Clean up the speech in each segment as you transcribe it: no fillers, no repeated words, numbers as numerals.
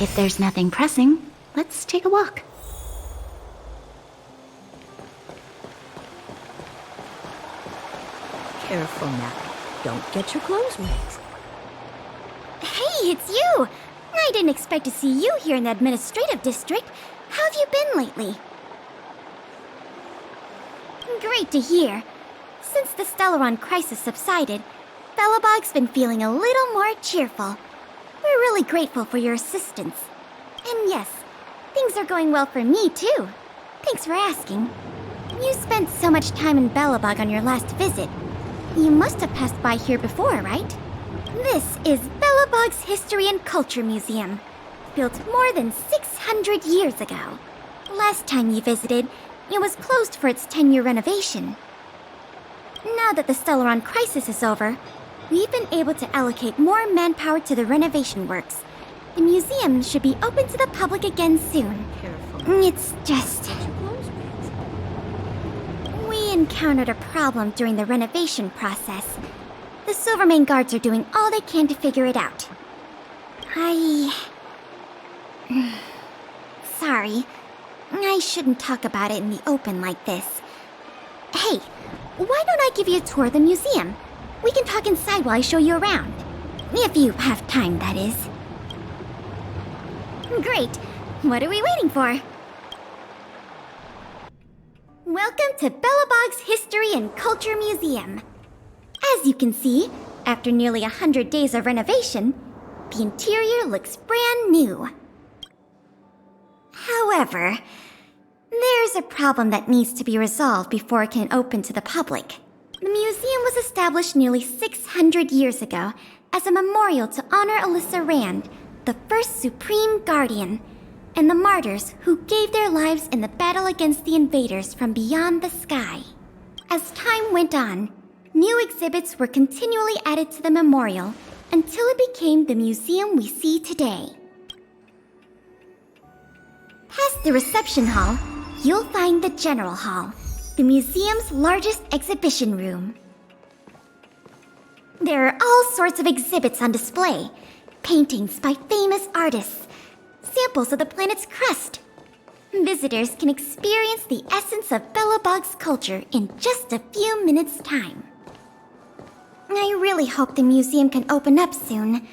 If there's nothing pressing, let's take a walk. Careful now. Don't get your clothes wet. Hey, it's you! I didn't expect to see you here in the administrative district. How have you been lately? Great to hear. Since the Stellaron crisis subsided, Belobog's been feeling a little more cheerful. We're really grateful for your assistance. And yes, things are going well for me, too. Thanks for asking. You spent so much time in Belobog on your last visit. You must have passed by here before, right? This is Belobog's History and Culture Museum, built more than 600 years ago. Last time you visited, it was closed for its 10-year renovation. Now that the Stellaron crisis is over, we've been able to allocate more manpower to the renovation works. The museum should be open to the public again soon. Careful. It's just... Get your clothes wet. We encountered a problem during the renovation process. The Silvermane guards are doing all they can to figure it out. Sorry. I shouldn't talk about it in the open like this. Hey, why don't I give you a tour of the museum? We can talk inside while I show you around. If you have time, that is. Great. What are we waiting for? Welcome to Belobog's History and Culture Museum. As you can see, after nearly 100 days of renovation, the interior looks brand new. However, there's a problem that needs to be resolved before it can open to the public. The museum was established nearly 600 years ago as a memorial to honor Alisa Rand, the first Supreme Guardian, and the martyrs who gave their lives in the battle against the invaders from beyond the sky. As time went on, new exhibits were continually added to the memorial until it became the museum we see today. Past the reception hall, you'll find the General Hall, the museum's largest exhibition room. There are all sorts of exhibits on display. Paintings by famous artists, samples of the planet's crust. Visitors can experience the essence of Belobog's culture in just a few minutes' time. I really hope the museum can open up soon.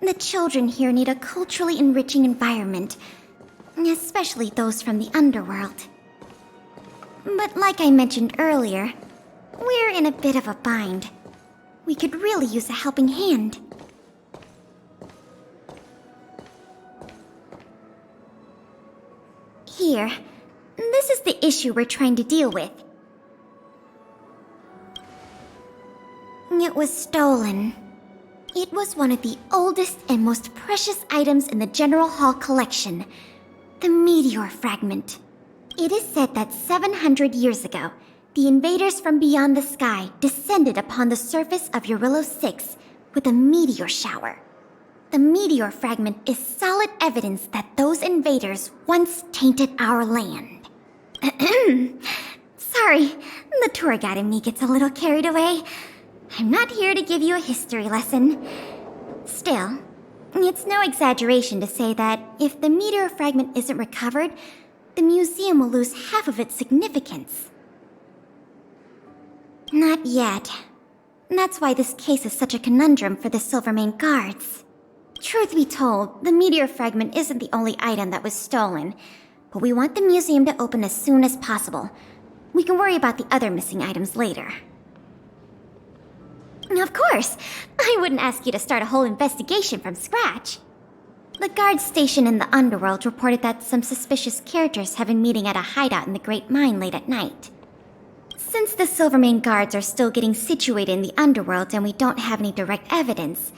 The children here need a culturally enriching environment, especially those from the underworld. But like I mentioned earlier, we're in a bit of a bind. We could really use a helping hand. Here, this is the issue we're trying to deal with. It was stolen. It was one of the oldest and most precious items in the General Hall collection, the meteor fragment. It is said that 700 years ago, the invaders from beyond the sky descended upon the surface of Eurillo 6 with a meteor shower. The meteor fragment is solid evidence that those invaders once tainted our land. Sorry, the tour guide in me gets a little carried away. I'm not here to give you a history lesson. Still, it's no exaggeration to say that if the meteor fragment isn't recovered, the museum will lose half of its significance. Not yet. That's why this case is such a conundrum for the Silvermane guards. Truth be told, the meteor fragment isn't the only item that was stolen, but we want the museum to open as soon as possible. We can worry about the other missing items later. Of course! I wouldn't ask you to start a whole investigation from scratch. The guards stationed in the underworld reported that some suspicious characters have been meeting at a hideout in the Great Mine late at night. Since the Silvermane guards are still getting situated in the underworld and we don't have any direct evidence,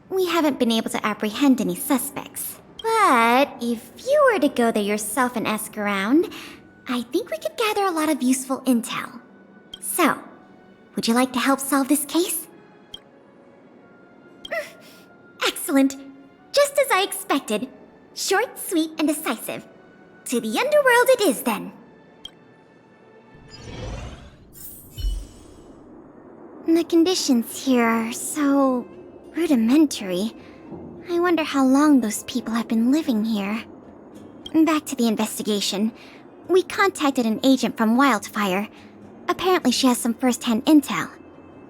we haven't been able to apprehend any suspects. But if you were to go there yourself and ask around, I think we could gather a lot of useful intel. So, would you like to help solve this case? Excellent. Just as I expected. Short, sweet, and decisive. To the underworld it is, then. The conditions here are so rudimentary. I wonder how long those people have been living here. Back to the investigation. We contacted an agent from Wildfire. Apparently she has some first-hand intel.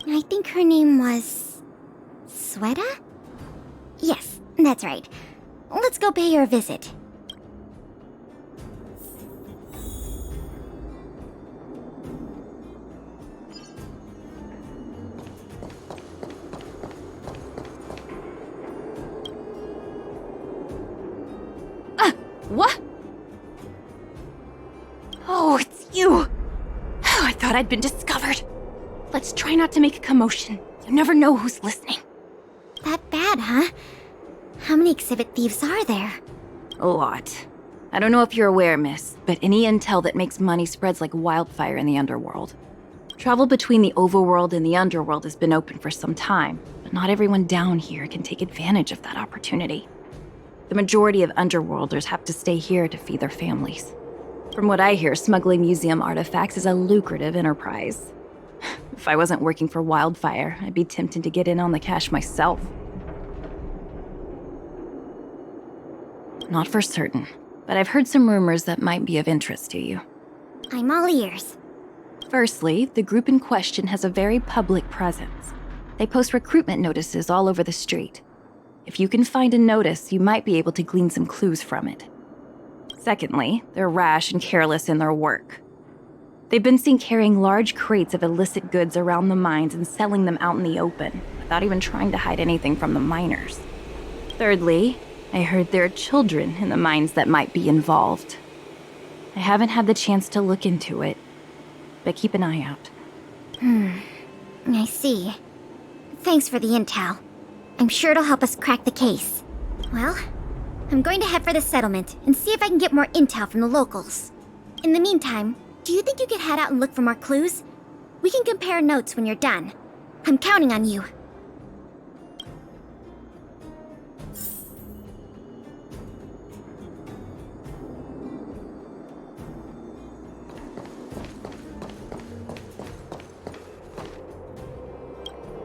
I think her name was... Sweta? Yes, that's right. Let's go pay her a visit. What? Oh, it's you! I thought I'd been discovered. Let's try not to make a commotion. You never know who's listening. That bad, huh? How many exhibit thieves are there? A lot. I don't know if you're aware, miss, but any intel that makes money spreads like wildfire in the underworld. Travel between the overworld and the underworld has been open for some time, but not everyone down here can take advantage of that opportunity. The majority of underworlders have to stay here to feed their families. From what I hear, smuggling museum artifacts is a lucrative enterprise. If I wasn't working for Wildfire, I'd be tempted to get in on the cash myself. Not for certain, but I've heard some rumors that might be of interest to you. I'm all ears. Firstly, the group in question has a very public presence. They post recruitment notices all over the street. If you can find a notice, you might be able to glean some clues from it. Secondly, they're rash and careless in their work. They've been seen carrying large crates of illicit goods around the mines and selling them out in the open, without even trying to hide anything from the miners. Thirdly, I heard there are children in the mines that might be involved. I haven't had the chance to look into it, but keep an eye out. I see. Thanks for the intel. I'm sure it'll help us crack the case. Well, I'm going to head for the settlement and see if I can get more intel from the locals. In the meantime, do you think you could head out and look for more clues? We can compare notes when you're done. I'm counting on you.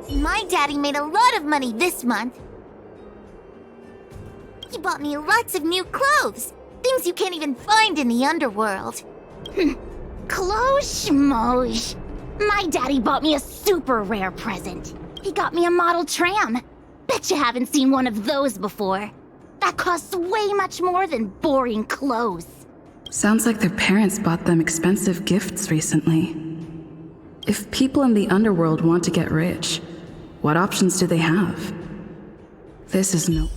My daddy made a lot of money this month. He bought me lots of new clothes. Things you can't even find in the underworld. Clothes schmoes. My daddy bought me a super rare present. He got me a model tram. Bet you haven't seen one of those before. That costs way much more than boring clothes. Sounds like their parents bought them expensive gifts recently. If people in the underworld want to get rich, what options do they have? This is no...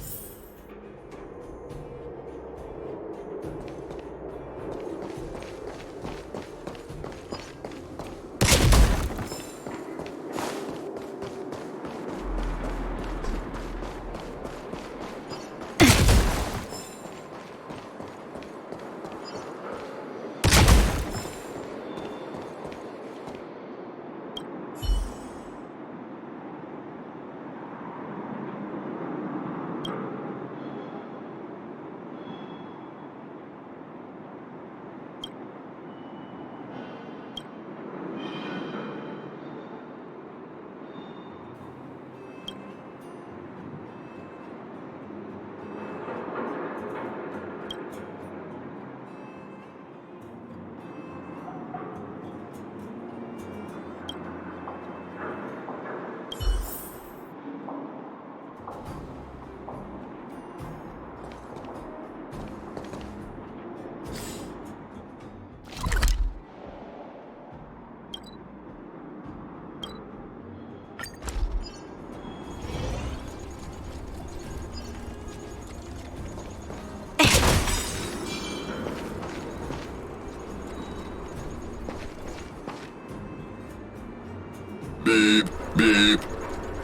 Beep, beep.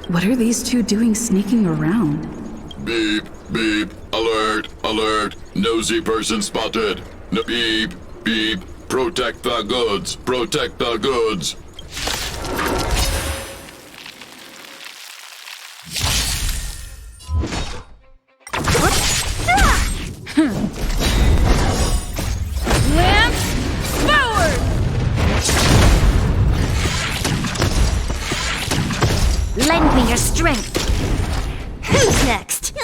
What are these two doing sneaking around? Beep, beep. Alert, alert. Nosy person spotted. Beep, beep. Protect the goods. Protect the goods. Lend me your strength. Who's next?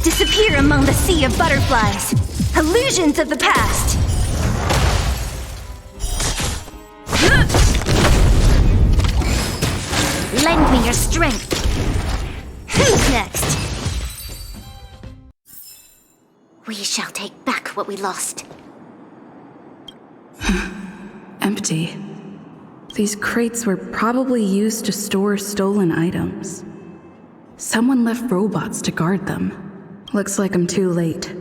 Disappear among the sea of butterflies. Illusions of the past. Lend me your strength. Who's next? We shall take back what we lost. Empty. These crates were probably used to store stolen items. Someone left robots to guard them. Looks like I'm too late.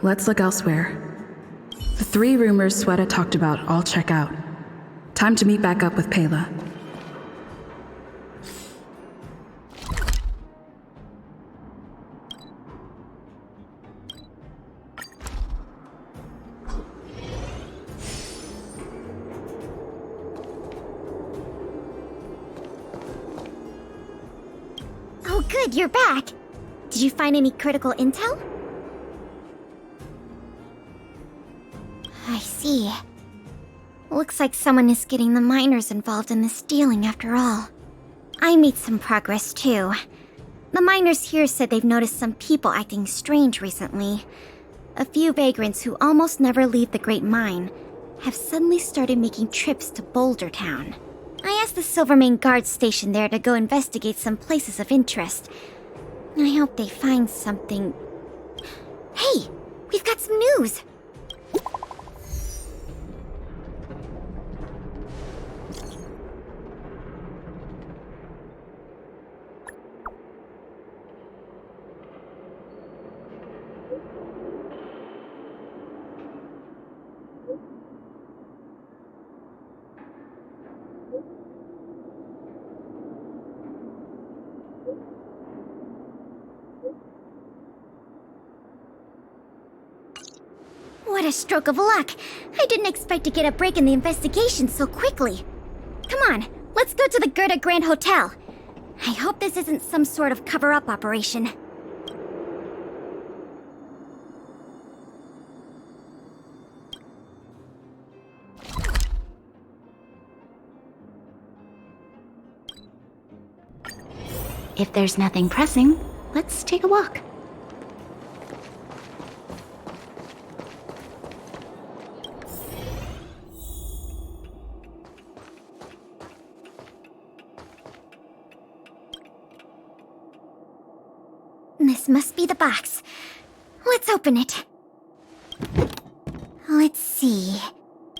Let's look elsewhere. The 3 rumors Sweta talked about all check out. Time to meet back up with Pela. Oh good, you're back! Did you find any critical intel? I see. Looks like someone is getting the miners involved in the stealing after all. I made some progress too. The miners here said they've noticed some people acting strange recently. A few vagrants who almost never leave the Great Mine have suddenly started making trips to Boulder Town. I asked the Silvermane guard station there to go investigate some places of interest. I hope they find something... Hey! We've got some news! What a stroke of luck! I didn't expect to get a break in the investigation so quickly. Come on, let's go to the Gerda Grand Hotel. I hope this isn't some sort of cover-up operation. If there's nothing pressing, let's take a walk. This must be the box. Let's open it. Let's see.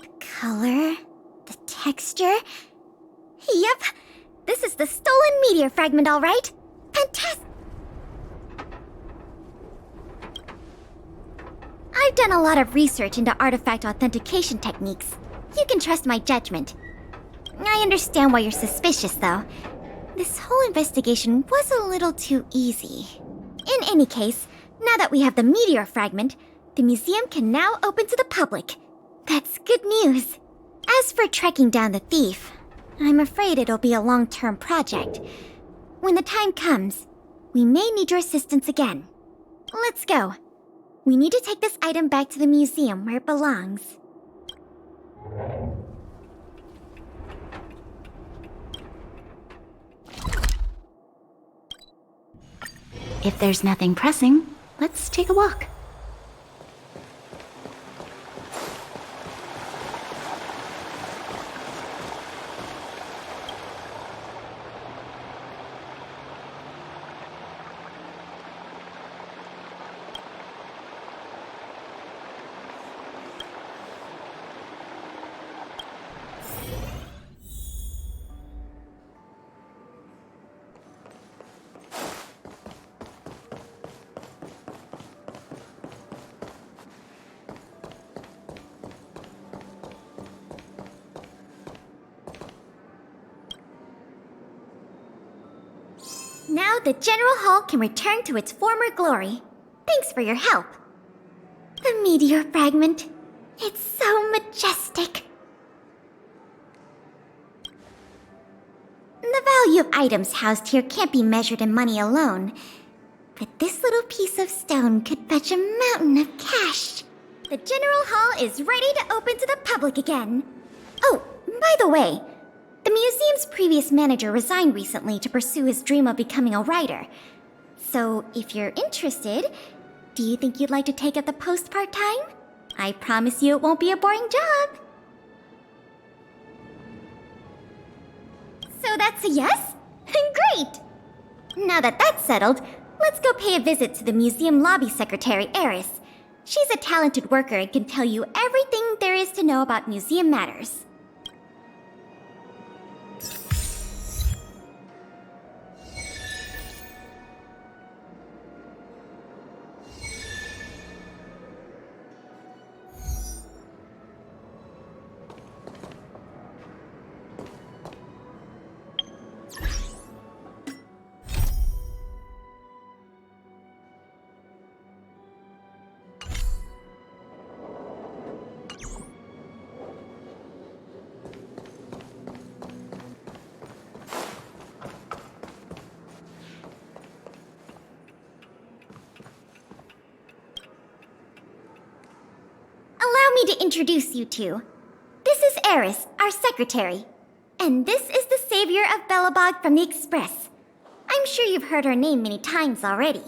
The color, the texture. Yep, this is the stolen meteor fragment, all right. Fantastic. I've done a lot of research into artifact authentication techniques. You can trust my judgment. I understand why you're suspicious, though. This whole investigation was a little too easy. In any case, now that we have the meteor fragment, the museum can now open to the public. That's good news. As for tracking down the thief, I'm afraid it'll be a long-term project. When the time comes, we may need your assistance again. Let's go. We need to take this item back to the museum where it belongs. If there's nothing pressing, let's take a walk. Now the General Hall can return to its former glory. Thanks for your help. The meteor fragment. It's so majestic. The value of items housed here can't be measured in money alone. But this little piece of stone could fetch a mountain of cash. The General Hall is ready to open to the public again. Oh, by the way, the museum museum's previous manager resigned recently to pursue his dream of becoming a writer. So, if you're interested, do you think you'd like to take up the post part-time? I promise you it won't be a boring job. So that's a yes? Great! Now that that's settled, let's go pay a visit to the museum lobby secretary, Eris. She's a talented worker and can tell you everything there is to know about museum matters. Allow me to introduce you two. This is Eris, our secretary. And this is the savior of Belobog from the Express. I'm sure you've heard her name many times already.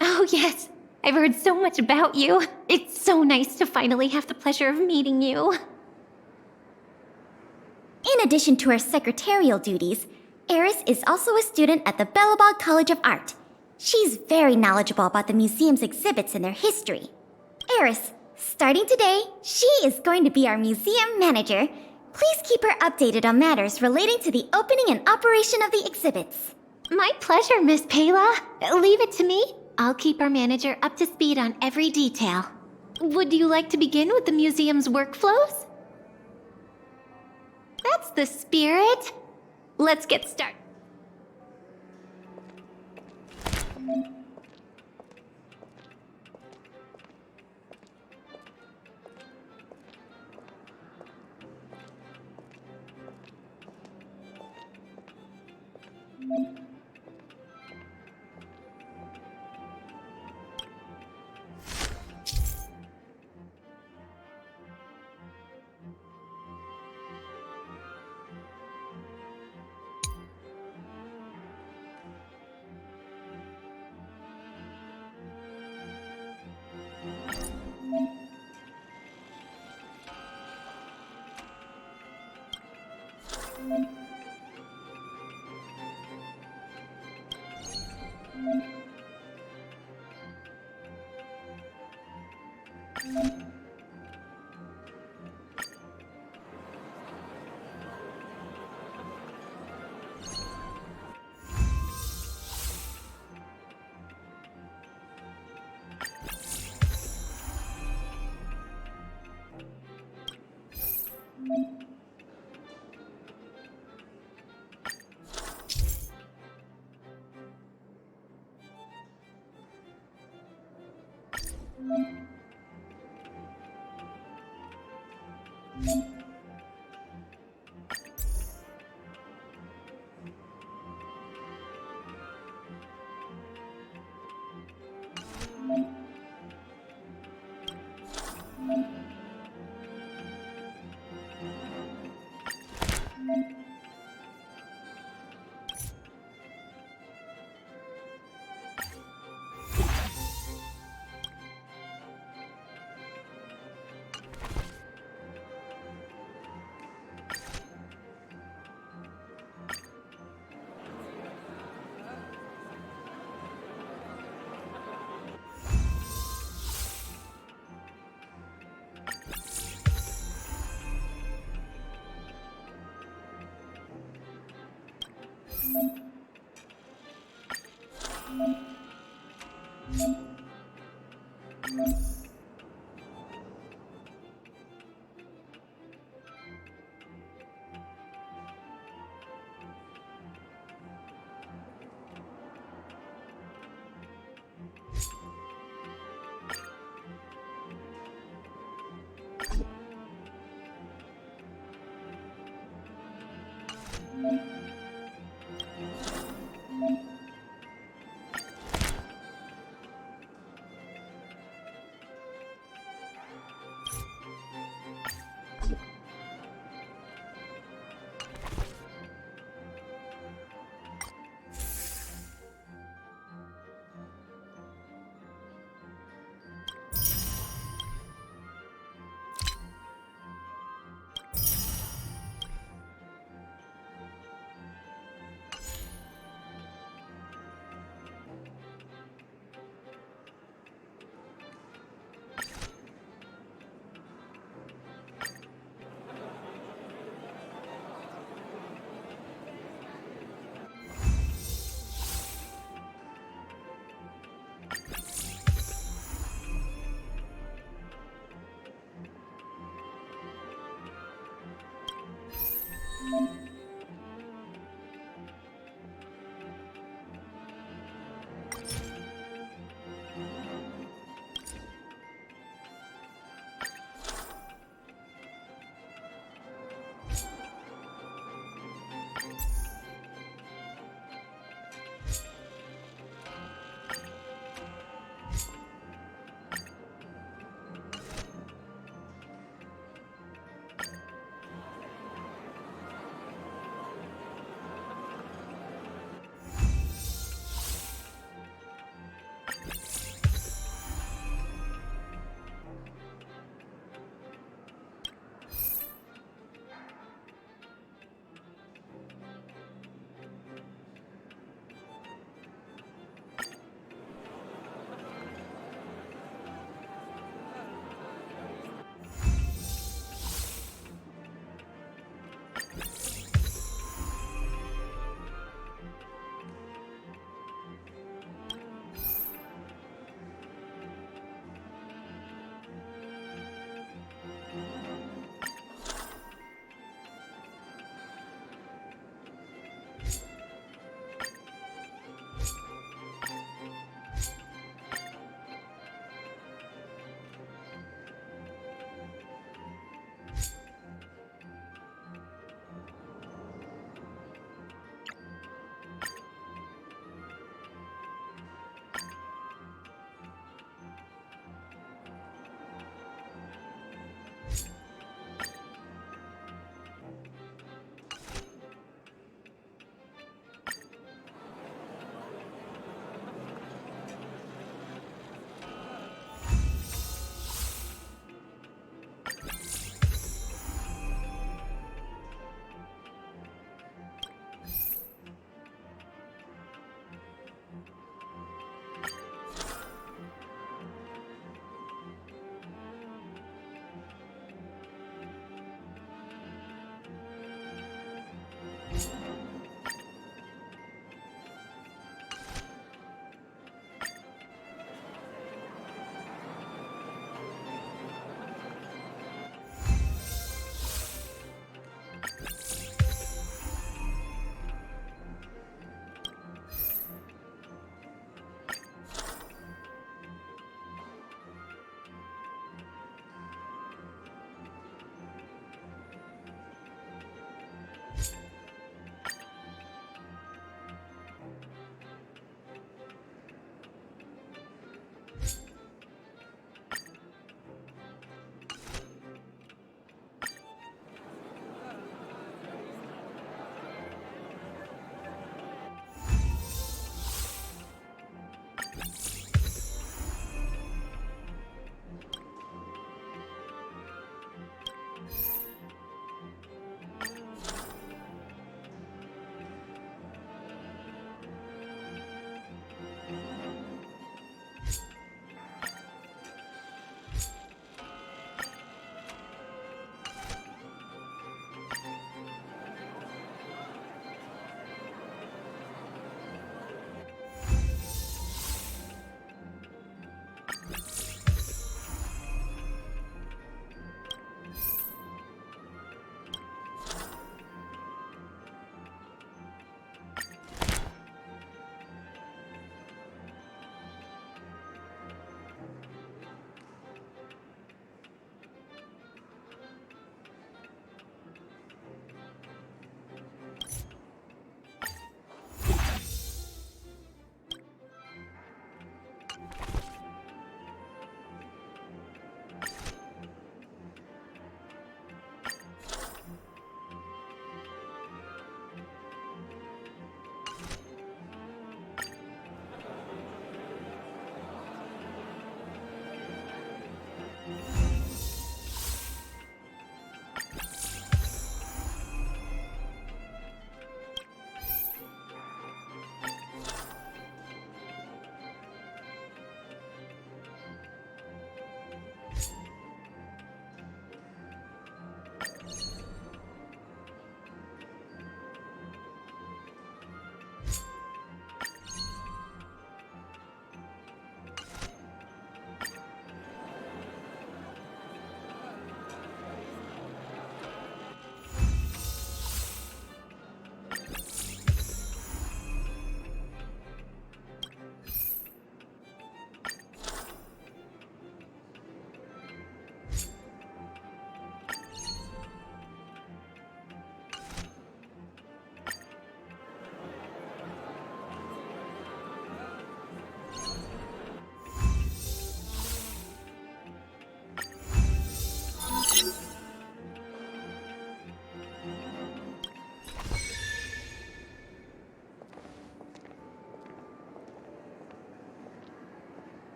Oh, yes. I've heard so much about you. It's so nice to finally have the pleasure of meeting you. In addition to her secretarial duties, Eris is also a student at the Belobog College of Art. She's very knowledgeable about the museum's exhibits and their history. Eris, starting today, she is going to be our museum manager. Please keep her updated on matters relating to the opening and operation of the exhibits. My pleasure, Miss Payla. Leave it to me. I'll keep our manager up to speed on every detail. Would you like to begin with the museum's workflows? That's the spirit. Let's get started.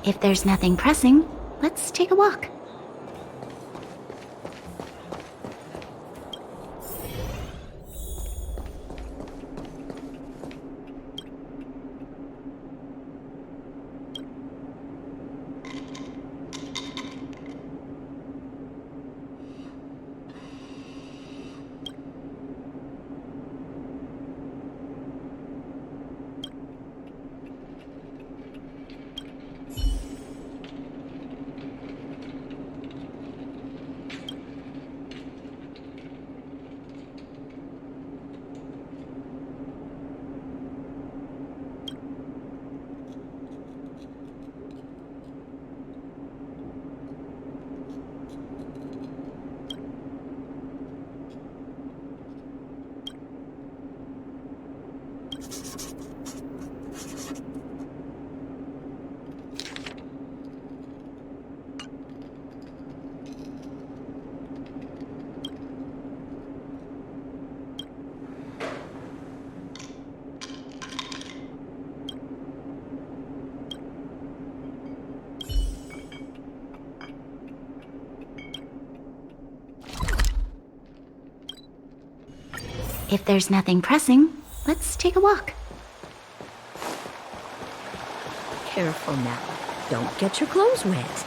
If there's nothing pressing, let's take a walk. If there's nothing pressing, let's take a walk. Careful now. Don't get your clothes wet.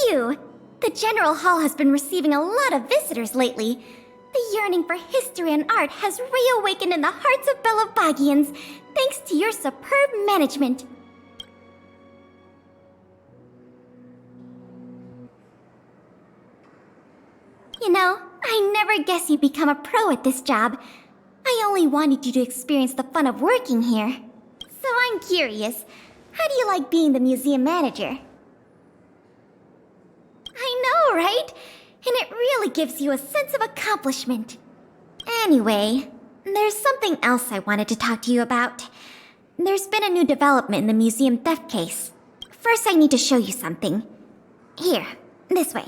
you! The General Hall has been receiving a lot of visitors lately. The yearning for history and art has reawakened in the hearts of Belabagians, thanks to your superb management. You know, I never guessed you'd become a pro at this job. I only wanted you to experience the fun of working here. So I'm curious, how do you like being the museum manager? I know, right? And it really gives you a sense of accomplishment. Anyway, there's something else I wanted to talk to you about. There's been a new development in the museum theft case. First, I need to show you something. Here, this way.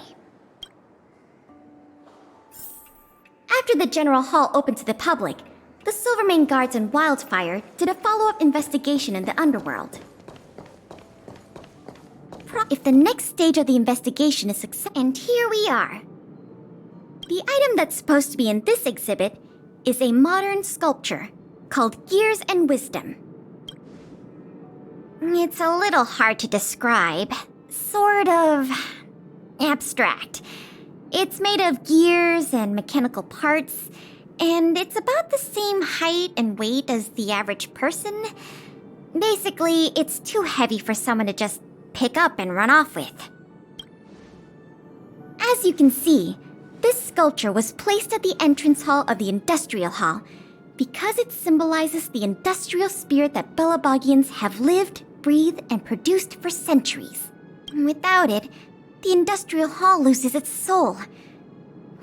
After the General Hall opened to the public, the Silvermane Guards and Wildfire did a follow-up investigation in the underworld. If the next stage of the investigation is successful, and here we are. The item that's supposed to be in this exhibit is a modern sculpture called Gears and Wisdom. It's a little hard to describe, sort of abstract. It's made of gears and mechanical parts, and it's about the same height and weight as the average person. Basically, it's too heavy for someone to just pick up and run off with. As you can see, this sculpture was placed at the entrance hall of the Industrial Hall because it symbolizes the industrial spirit that Belabagians have lived, breathed, and produced for centuries. Without it, the Industrial Hall loses its soul.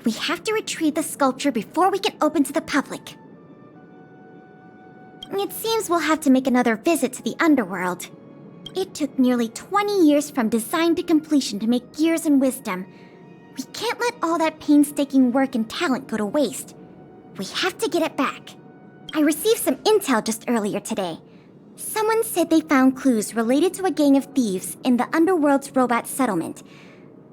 We have to retrieve the sculpture before we can open to the public. It seems we'll have to make another visit to the underworld. It took nearly 20 years from design to completion to make Gears and Wisdom. We can't let all that painstaking work and talent go to waste. We have to get it back. I received some intel just earlier today. Someone said they found clues related to a gang of thieves in the underworld's robot settlement.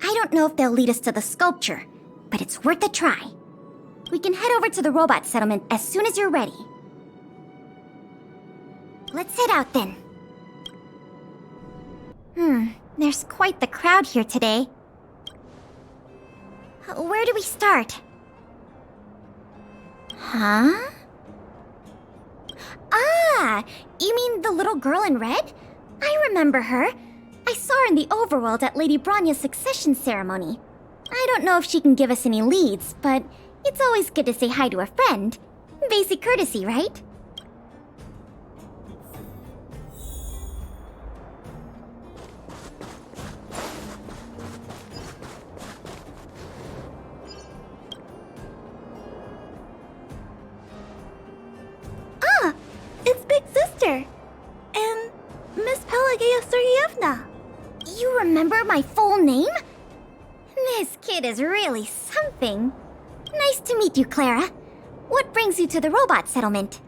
I don't know if they'll lead us to the sculpture, but it's worth a try. We can head over to the robot settlement as soon as you're ready. Let's head out then. There's quite the crowd here today. Where do we start? Huh? Ah! You mean the little girl in red? I remember her. I saw her in the overworld at Lady Bronya's succession ceremony. I don't know if she can give us any leads, but it's always good to say hi to a friend. Basic courtesy, right? Ah! It's Big Sister! And Miss Pelageya Sergeyevna! You remember my full name? This kid is really something. Nice to meet you, Clara. What brings you to the robot settlement?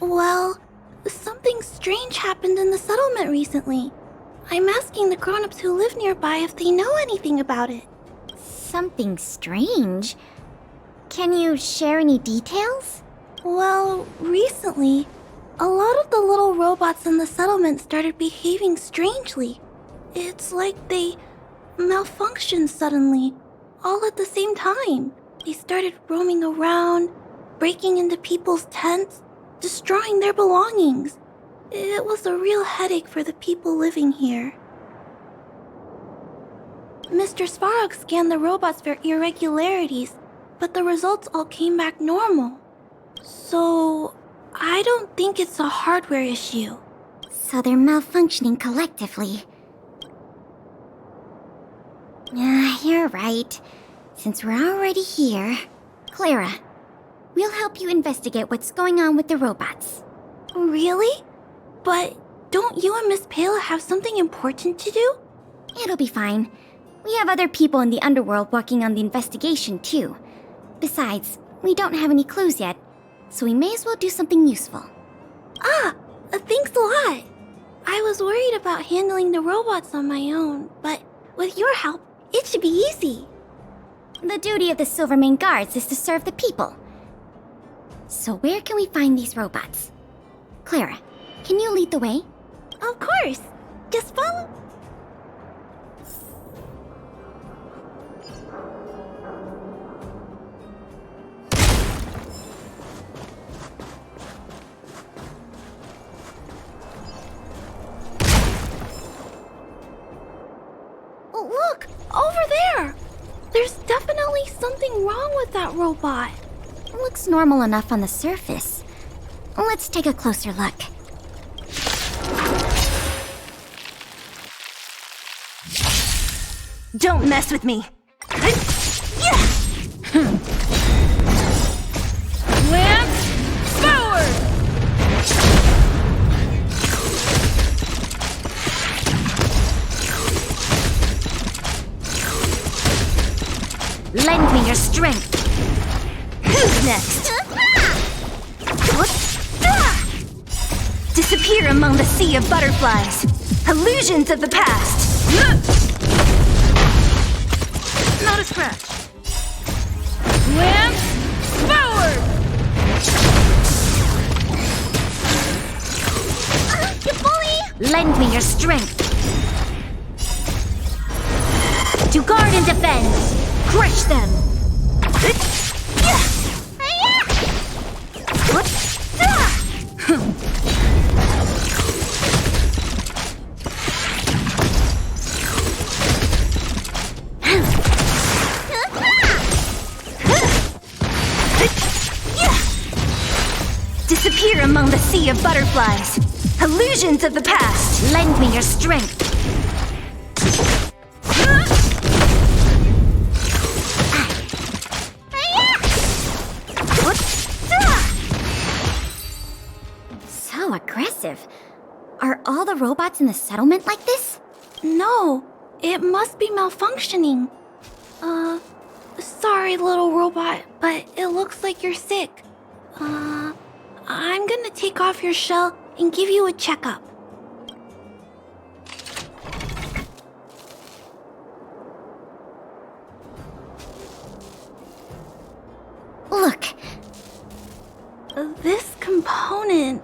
Well, something strange happened in the settlement recently. I'm asking the grown-ups who live nearby if they know anything about it. Something strange? Can you share any details? Well, recently, a lot of the little robots in the settlement started behaving strangely. It's like they malfunctioned suddenly, all at the same time. They started roaming around, breaking into people's tents, destroying their belongings. It was a real headache for the people living here. Mr. Svarog scanned the robots for irregularities, but the results all came back normal. So, I don't think it's a hardware issue. So they're malfunctioning collectively. You're right. Since we're already here... Clara, we'll help you investigate what's going on with the robots. Really? But don't you and Miss Pela have something important to do? It'll be fine. We have other people in the underworld working on the investigation, too. Besides, we don't have any clues yet, so we may as well do something useful. Thanks a lot. I was worried about handling the robots on my own, but with your help, it should be easy. The duty of the Silvermane Guards is to serve the people. So where can we find these robots? Clara, can you lead the way? Of course. Just follow. Look! Over there! There's definitely something wrong with that robot. Looks normal enough on the surface. Let's take a closer look. Don't mess with me! Lance forward! Lend me your strength. Who's next? Disappear among the sea of butterflies. Illusions of the past. Not a scratch. Lance forward! You bully! Lend me your strength. To guard and defend. Crush them. Disappear among the sea of butterflies. Illusions of the past. Lend me your strength. So aggressive. Are all the robots in the settlement like this? No, it must be malfunctioning. Sorry, little robot, but it looks like you're sick. I'm gonna take off your shell and give you a checkup. Look. This component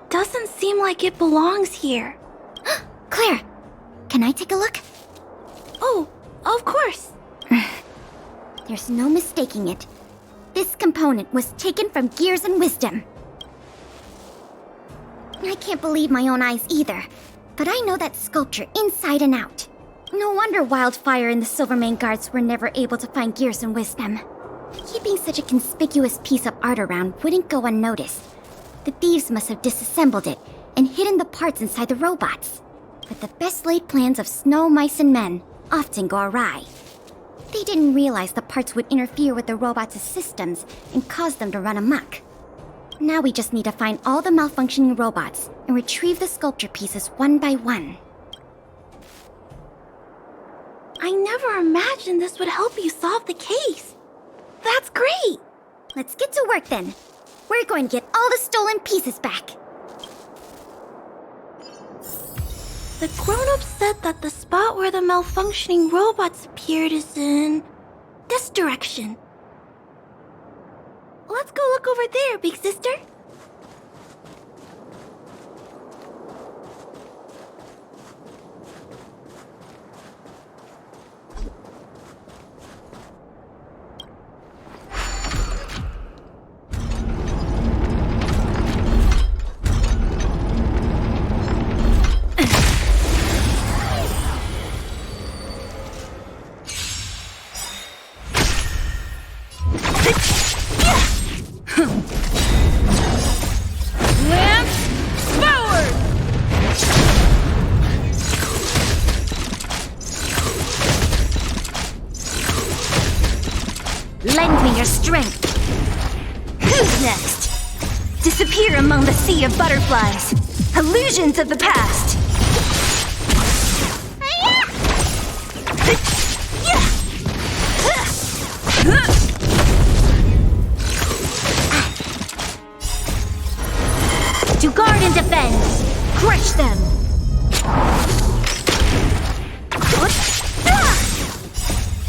doesn't seem like it belongs here. Claire, can I take a look? Oh, of course. There's no mistaking it. This component was taken from Gears and Wisdom. I can't believe my own eyes either, but I know that sculpture inside and out. No wonder Wildfire and the Silvermane guards were never able to find Gears and Wisdom. Keeping such a conspicuous piece of art around wouldn't go unnoticed. The thieves must have disassembled it and hidden the parts inside the robots. But the best laid plans of snow, mice, and men often go awry. They didn't realize the parts would interfere with the robots' systems and cause them to run amok. Now we just need to find all the malfunctioning robots and retrieve the sculpture pieces one by one. I never imagined this would help you solve the case. That's great! Let's get to work then. We're going to get all the stolen pieces back. The grown-ups said that the spot where the malfunctioning robots appeared is in this direction. Let's go look over there, big sister. Lend me your strength. Who's next? Disappear among the sea of butterflies. Illusions of the past. To guard and defend. Crush them.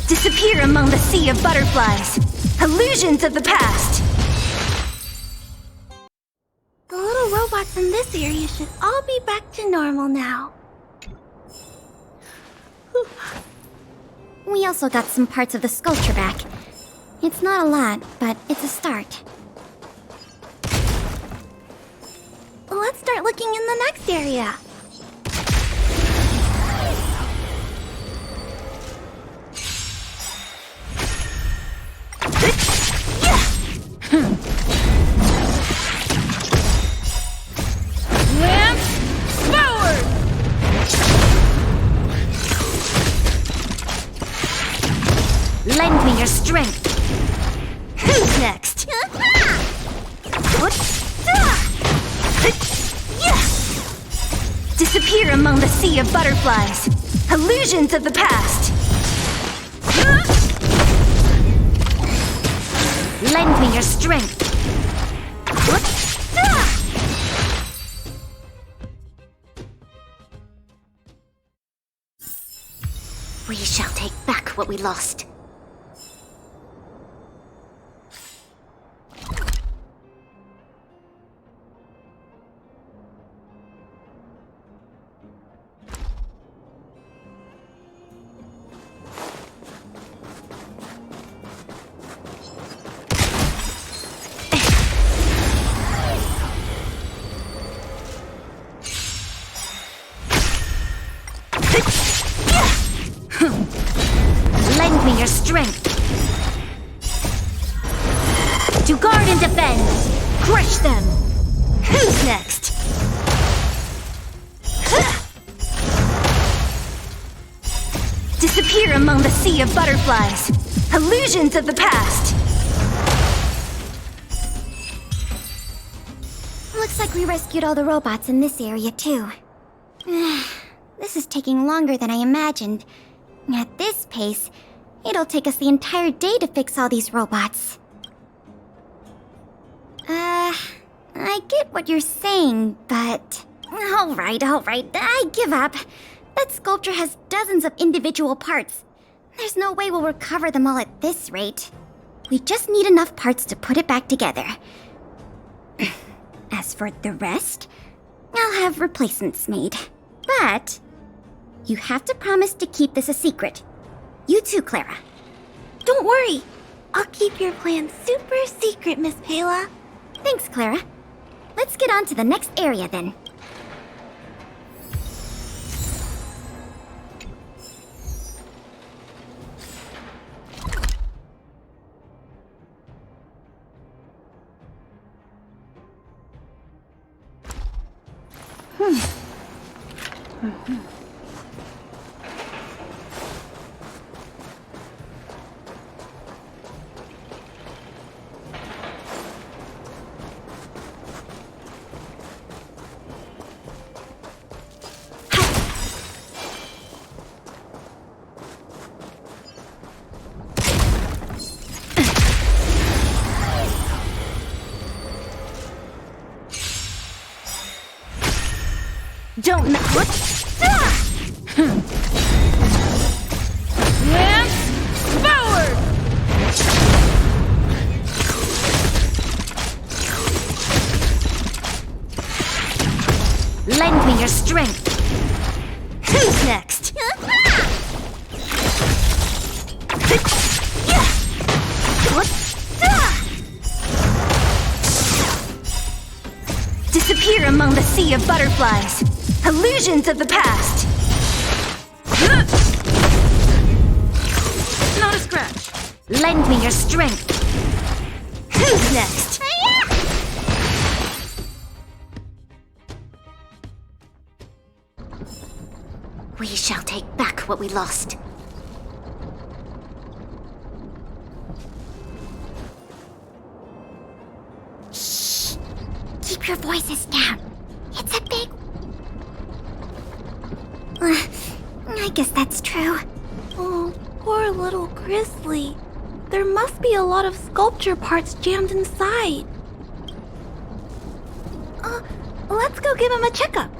Disappear among the sea of butterflies. Illusions of the past. The little robots in this area should all be back to normal now. We also got some parts of the sculpture back. It's not a lot, but it's a start. Let's start looking in the next area. Lend me your strength. Who's next? Disappear among the sea of butterflies. Illusions of the past. Lend me your strength. We shall take back what we lost. Lend me your strength. To guard and defend. Crush them. Who's next? Disappear among the sea of butterflies. Illusions of the past. Looks like we rescued all the robots in this area too. This is taking longer than I imagined. At this pace, it'll take us the entire day to fix all these robots. I get what you're saying, but... Alright, I give up. That sculpture has dozens of individual parts. There's no way we'll recover them all at this rate. We just need enough parts to put it back together. As for the rest, I'll have replacements made. But you have to promise to keep this a secret. You too, Clara. Don't worry. I'll keep your plan super secret, Miss Pela. Thanks, Clara. Let's get on to the next area then. Don't know what? Lance forward! Lend me your strength. Who's next? Disappear among the sea of butterflies. Illusions of the past. Not a scratch. Lend me your strength. Who's next? We shall take back what we lost. Shh! Keep your voices down. It's a big... I guess that's true. Oh, poor little Grizzly. There must be a lot of sculpture parts jammed inside. Let's go give him a checkup.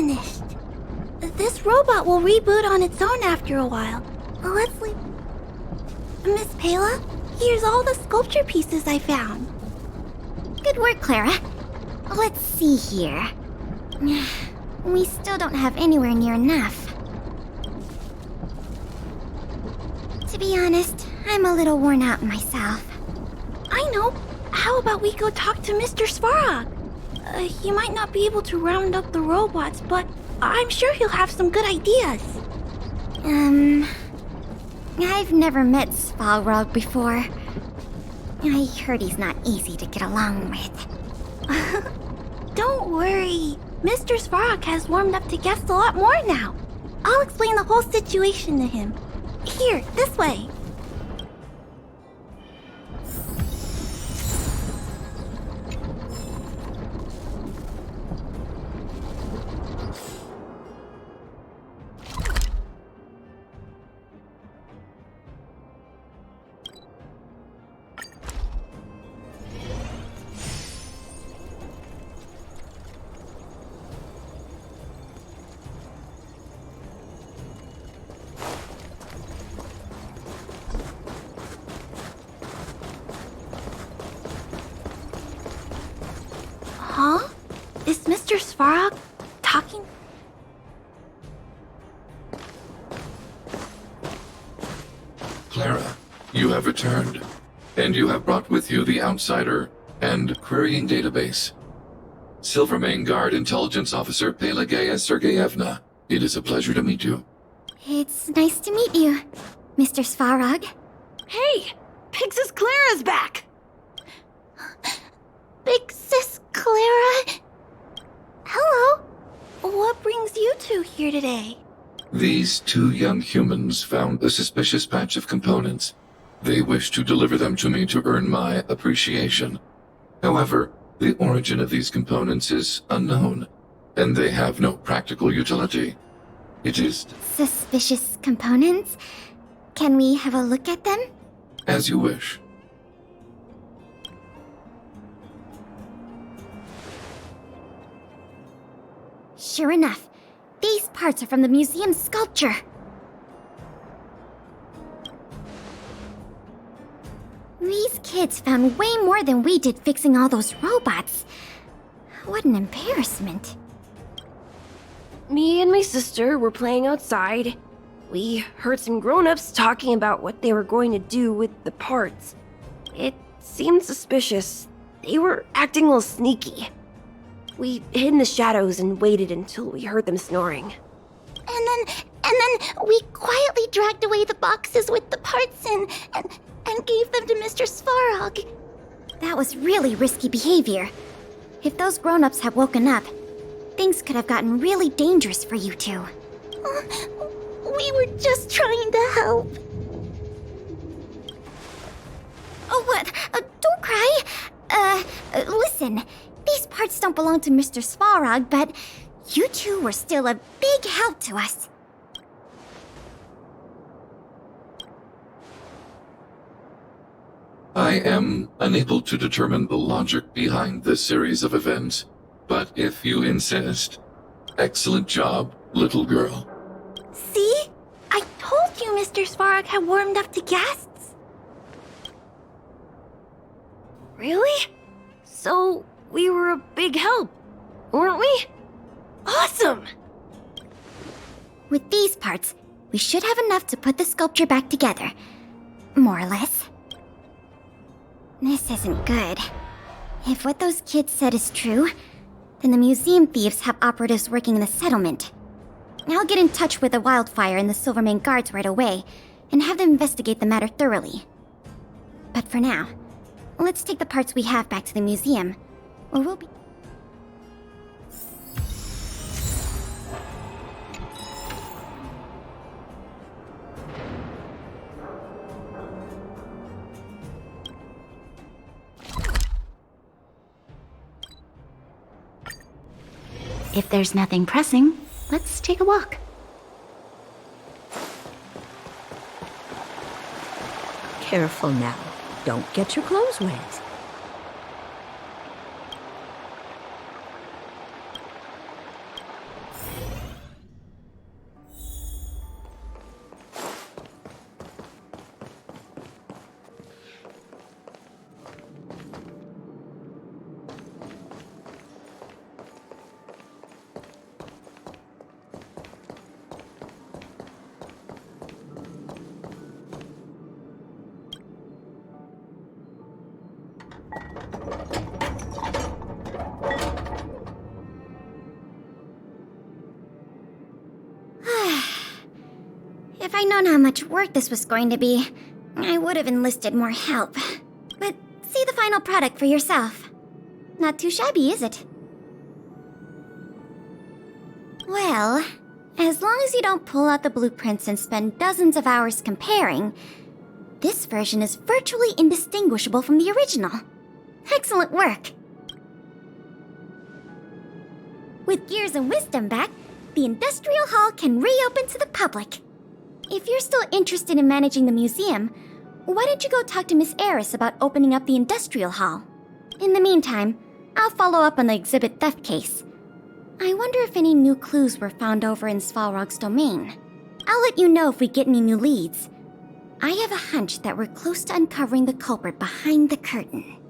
finished. This robot will reboot on its own after a while. Let's leave. Miss Pela, here's all the sculpture pieces I found. Good work, Clara. Let's see here. We still don't have anywhere near enough. To be honest, I'm a little worn out myself. I know. How about we go talk to Mr. Svarog? He might not be able to round up the robots, but I'm sure he'll have some good ideas. I've never met Svarog before. I heard he's not easy to get along with. Don't worry. Mr. Svarog has warmed up to guests a lot more now. I'll explain the whole situation to him. Here, this way. Huh? Is Mr. Svarog talking? Clara, you have returned, and you have brought with you the Outsider and Querying Database. Silvermane Guard Intelligence Officer Pelageya Sergeyevna, it is a pleasure to meet you. It's nice to meet you, Mr. Svarog. Hey! Big Sis Clara's back! Big Sis Clara? Hello. What brings you two here today? These two young humans found a suspicious batch of components. They wish to deliver them to me to earn my appreciation. However, the origin of these components is unknown, and they have no practical utility. It is... Suspicious components? Can we have a look at them? as you wish. Sure enough, these parts are from the museum's sculpture. These kids found way more than we did fixing all those robots. What an embarrassment. Me and my sister were playing outside. We heard some grown-ups talking about what they were going to do with the parts. It seemed suspicious. They were acting a little sneaky. We hid in the shadows and waited until we heard them snoring. And then we quietly dragged away the boxes with the parts in and gave them to Mr. Svarog. That was really risky behavior. If those grown-ups had woken up, things could have gotten really dangerous for you two. We were just trying to help. Oh, what? Don't cry. Listen. These parts don't belong to Mr. Svarog, but you two were still a big help to us. I am unable to determine the logic behind this series of events, but if you insist, excellent job, little girl. See? I told you Mr. Svarog had warmed up to guests. Really? So, we were a big help, weren't we? Awesome! With these parts, we should have enough to put the sculpture back together. More or less. This isn't good. If what those kids said is true, then the museum thieves have operatives working in the settlement. I'll get in touch with the Wildfire and the Silvermane guards right away, and have them investigate the matter thoroughly. But for now, let's take the parts we have back to the museum, or we'll be... If there's nothing pressing, let's take a walk. Careful now. Don't get your clothes wet. If I'd known how much work this was going to be, I would have enlisted more help. But see the final product for yourself. Not too shabby, is it? Well, as long as you don't pull out the blueprints and spend dozens of hours comparing, this version is virtually indistinguishable from the original. Excellent work! With Gears and Wisdom back, the Industrial Hall can reopen to the public. If you're still interested in managing the museum, why don't you go talk to Miss Eris about opening up the Industrial Hall? In the meantime, I'll follow up on the exhibit theft case. I wonder if any new clues were found over in Svalrog's domain. I'll let you know if we get any new leads. I have a hunch that we're close to uncovering the culprit behind the curtain.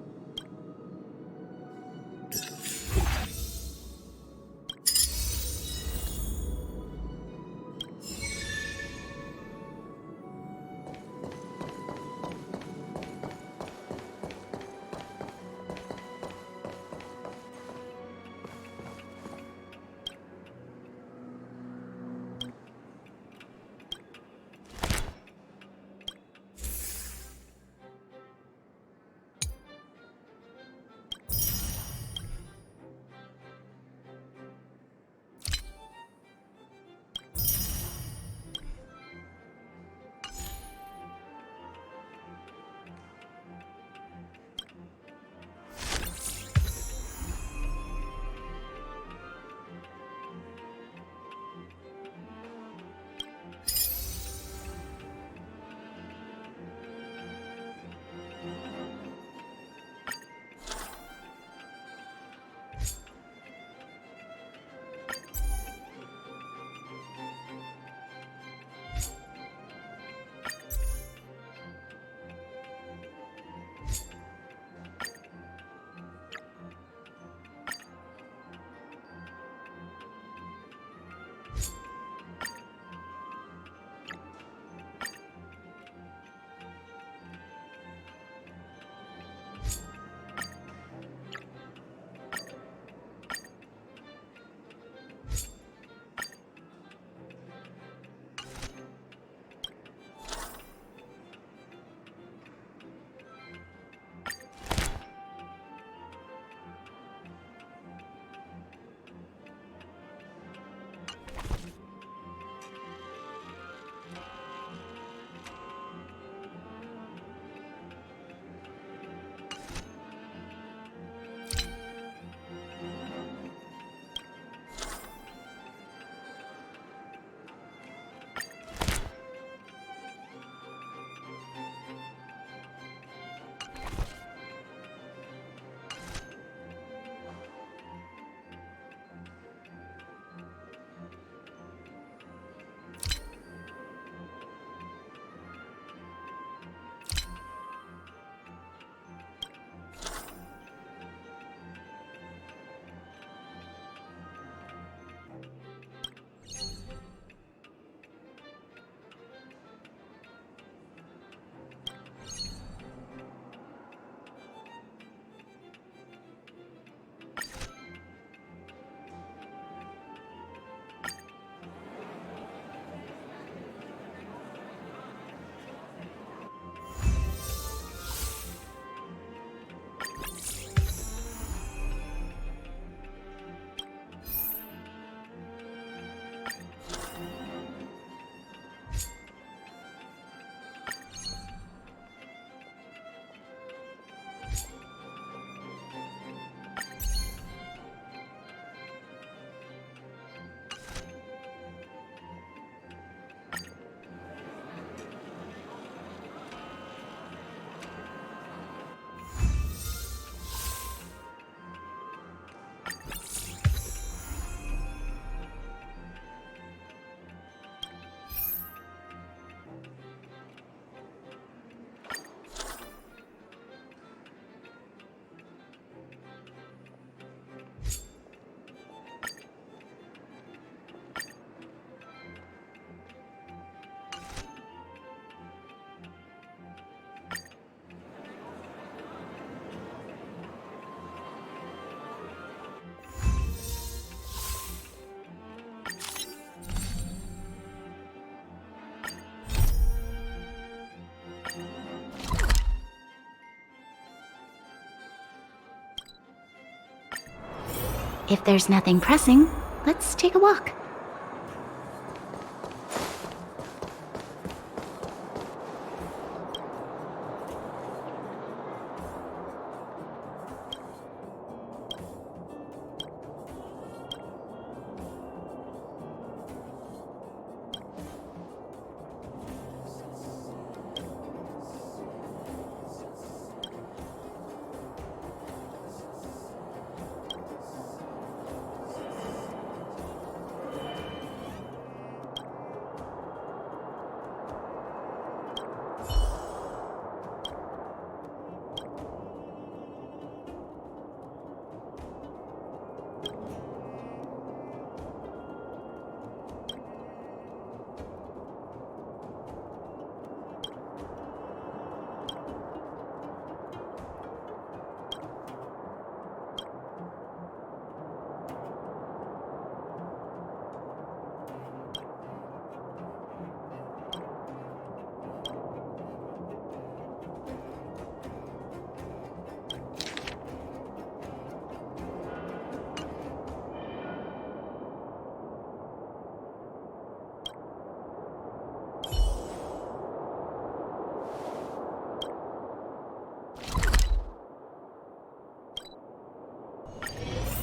If there's nothing pressing, let's take a walk.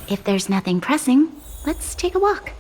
If there's nothing pressing, let's take a walk.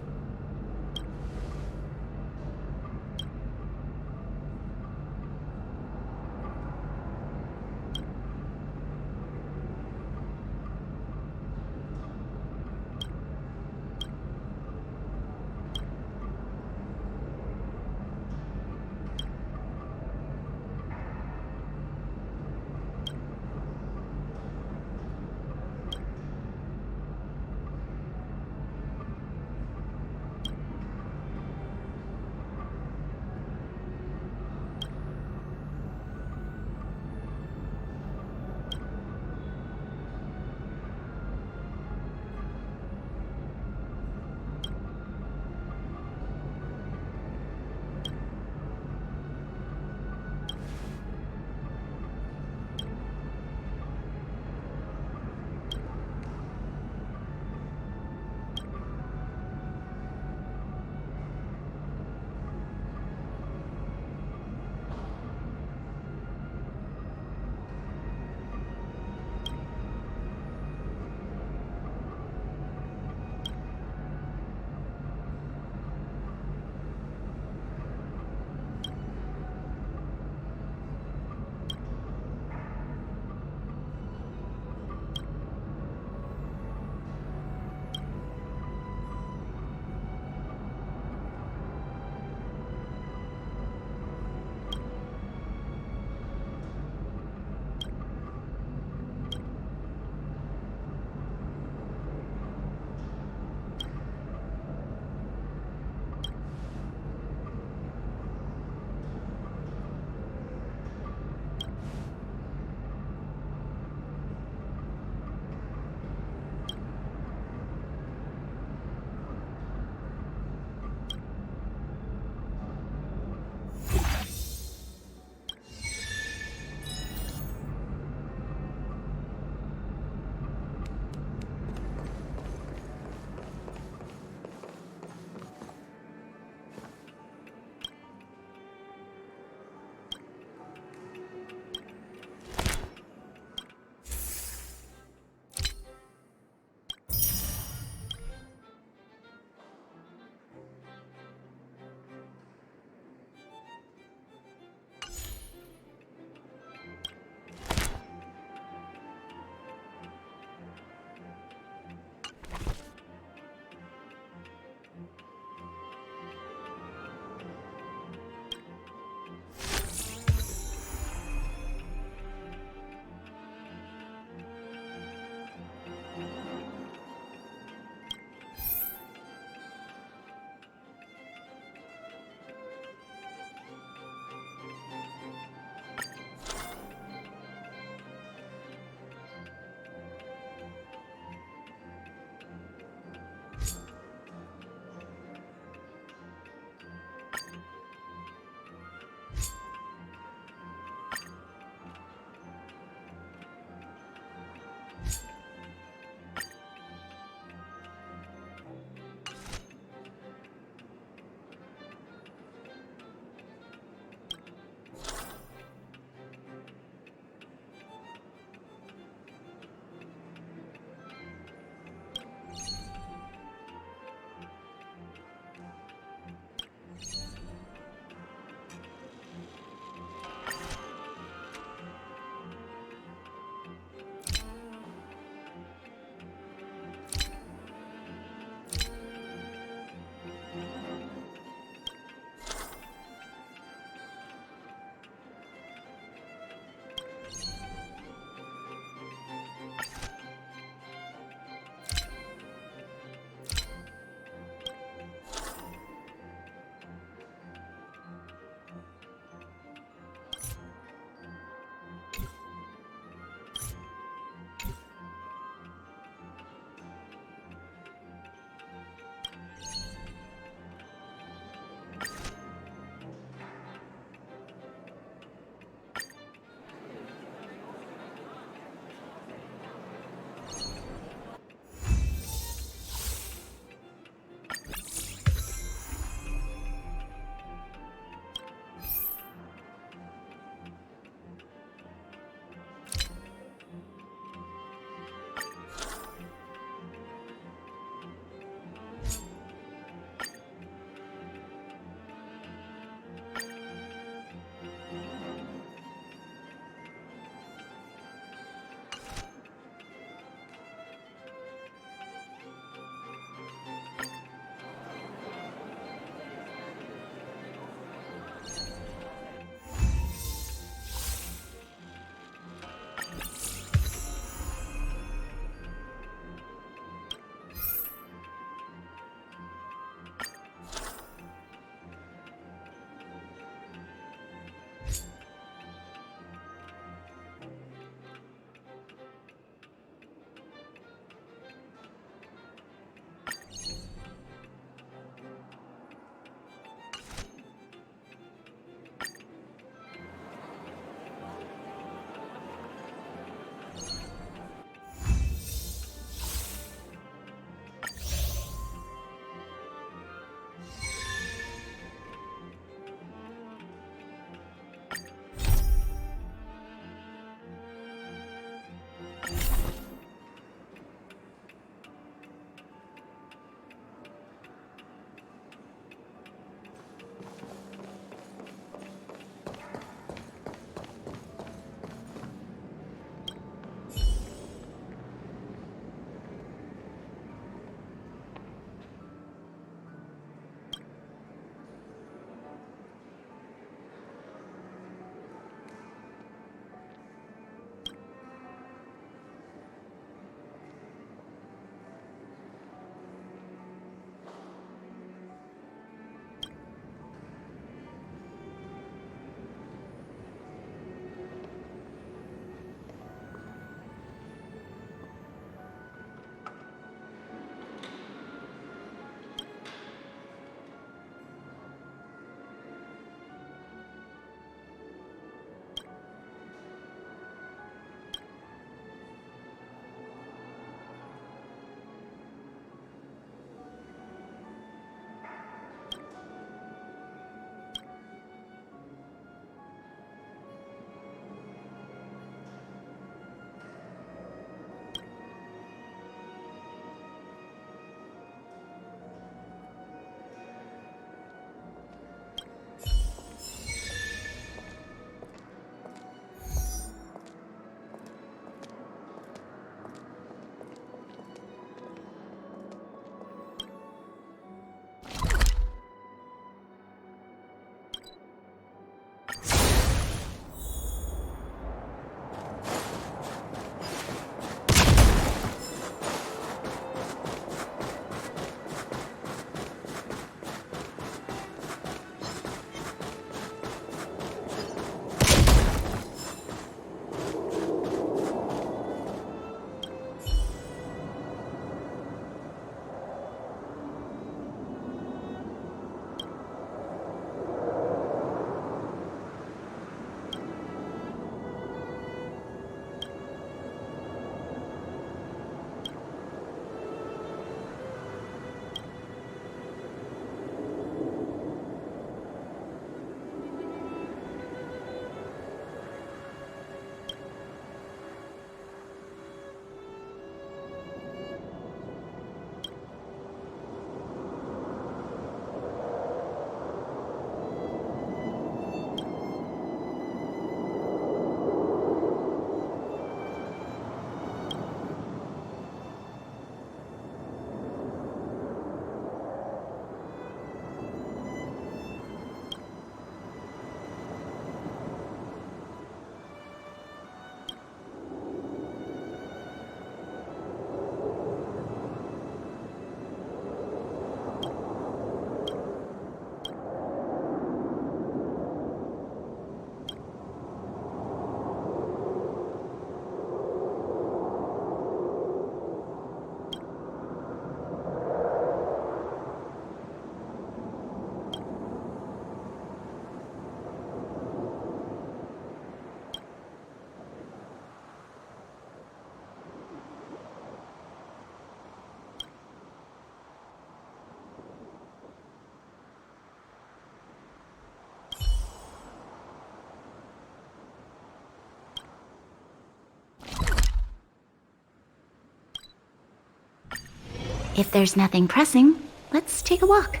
If there's nothing pressing, let's take a walk.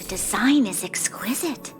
The design is exquisite.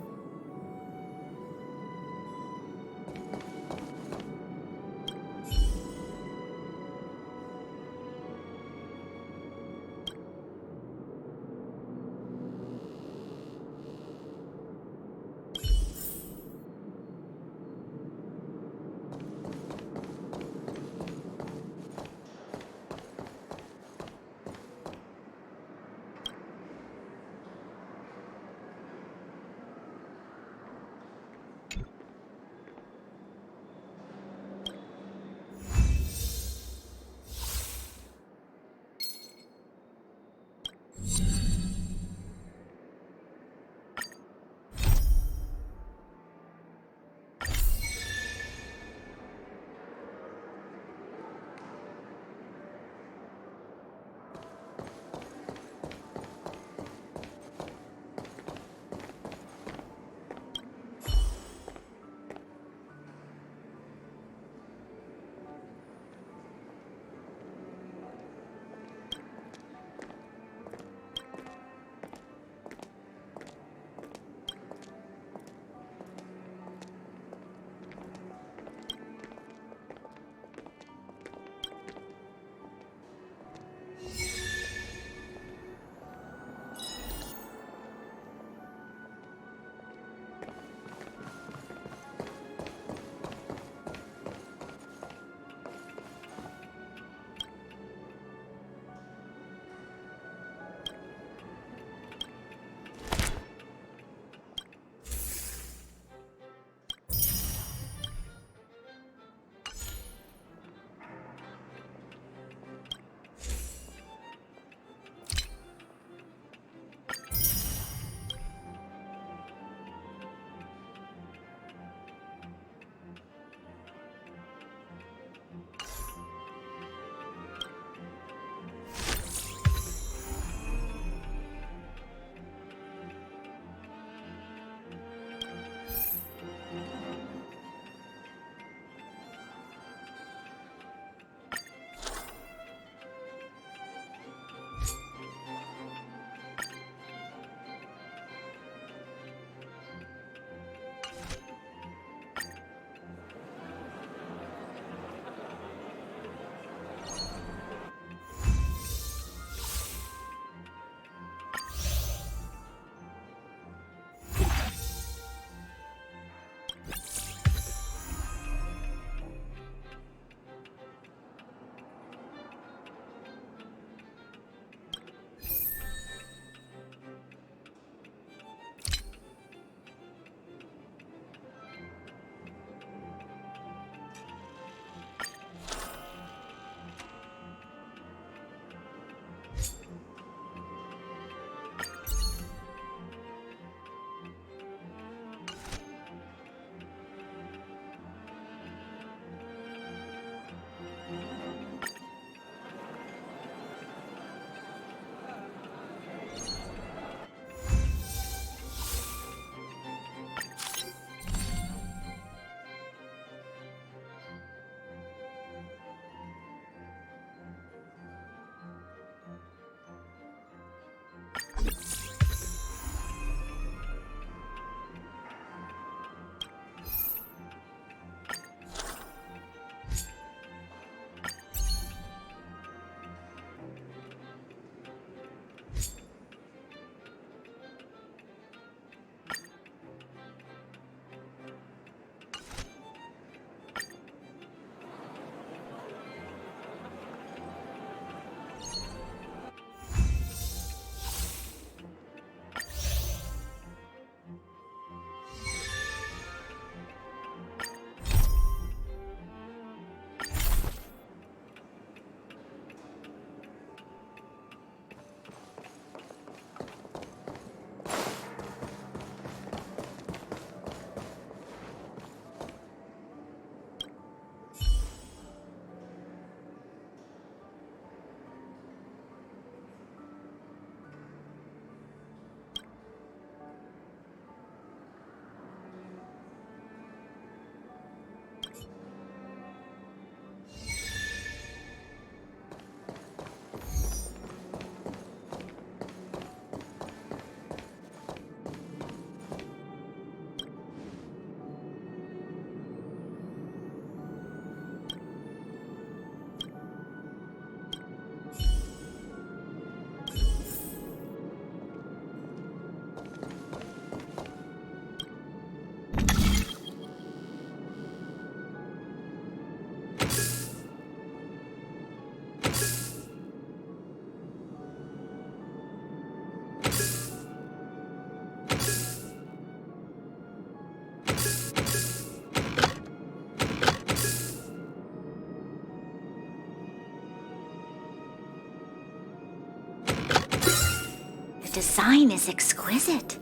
design is exquisite.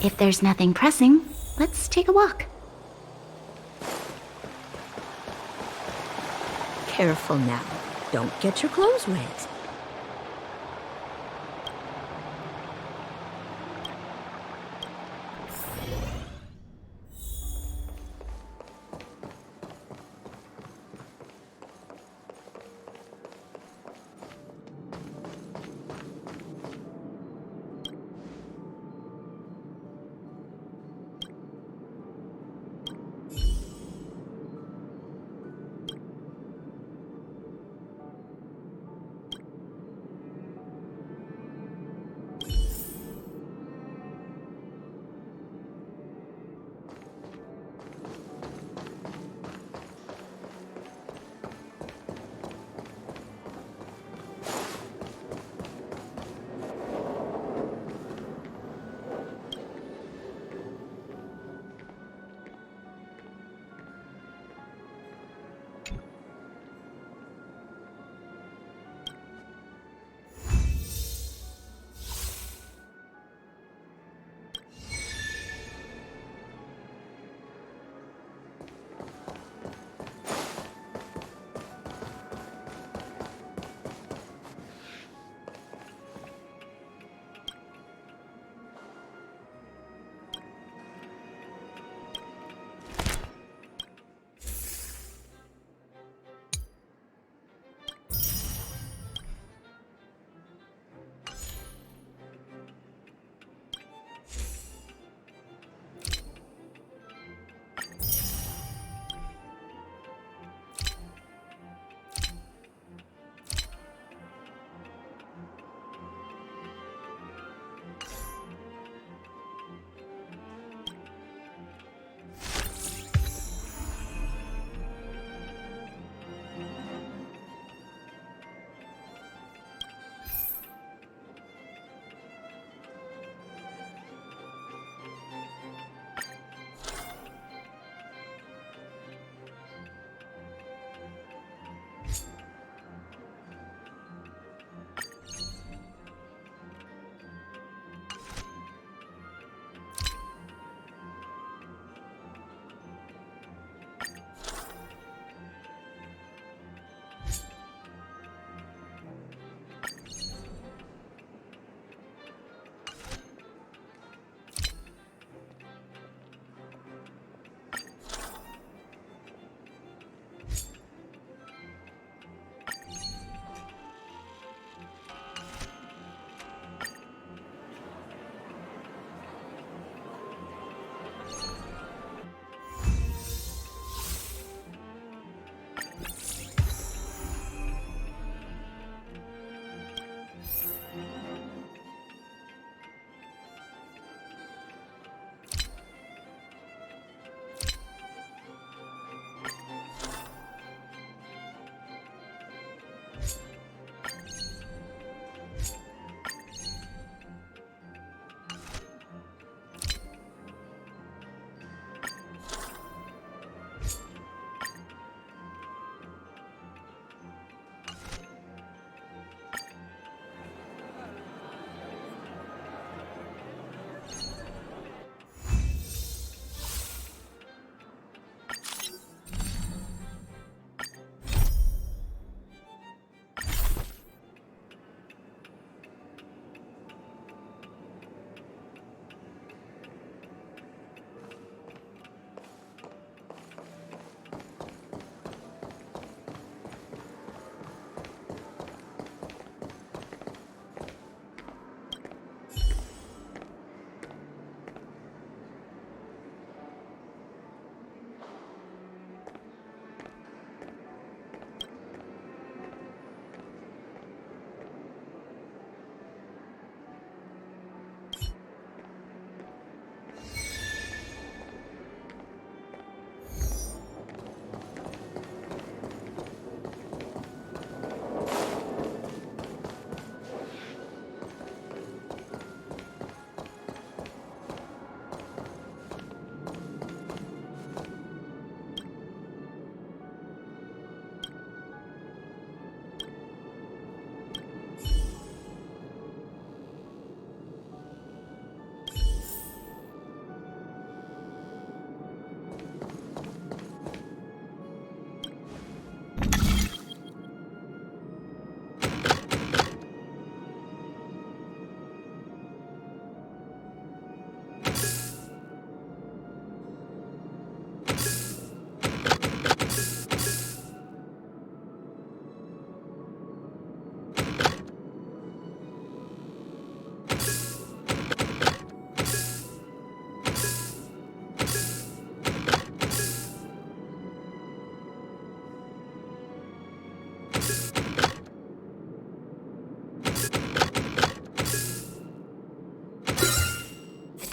If there's nothing pressing, let's take a walk. Careful now. Don't get your clothes wet.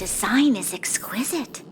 design is exquisite.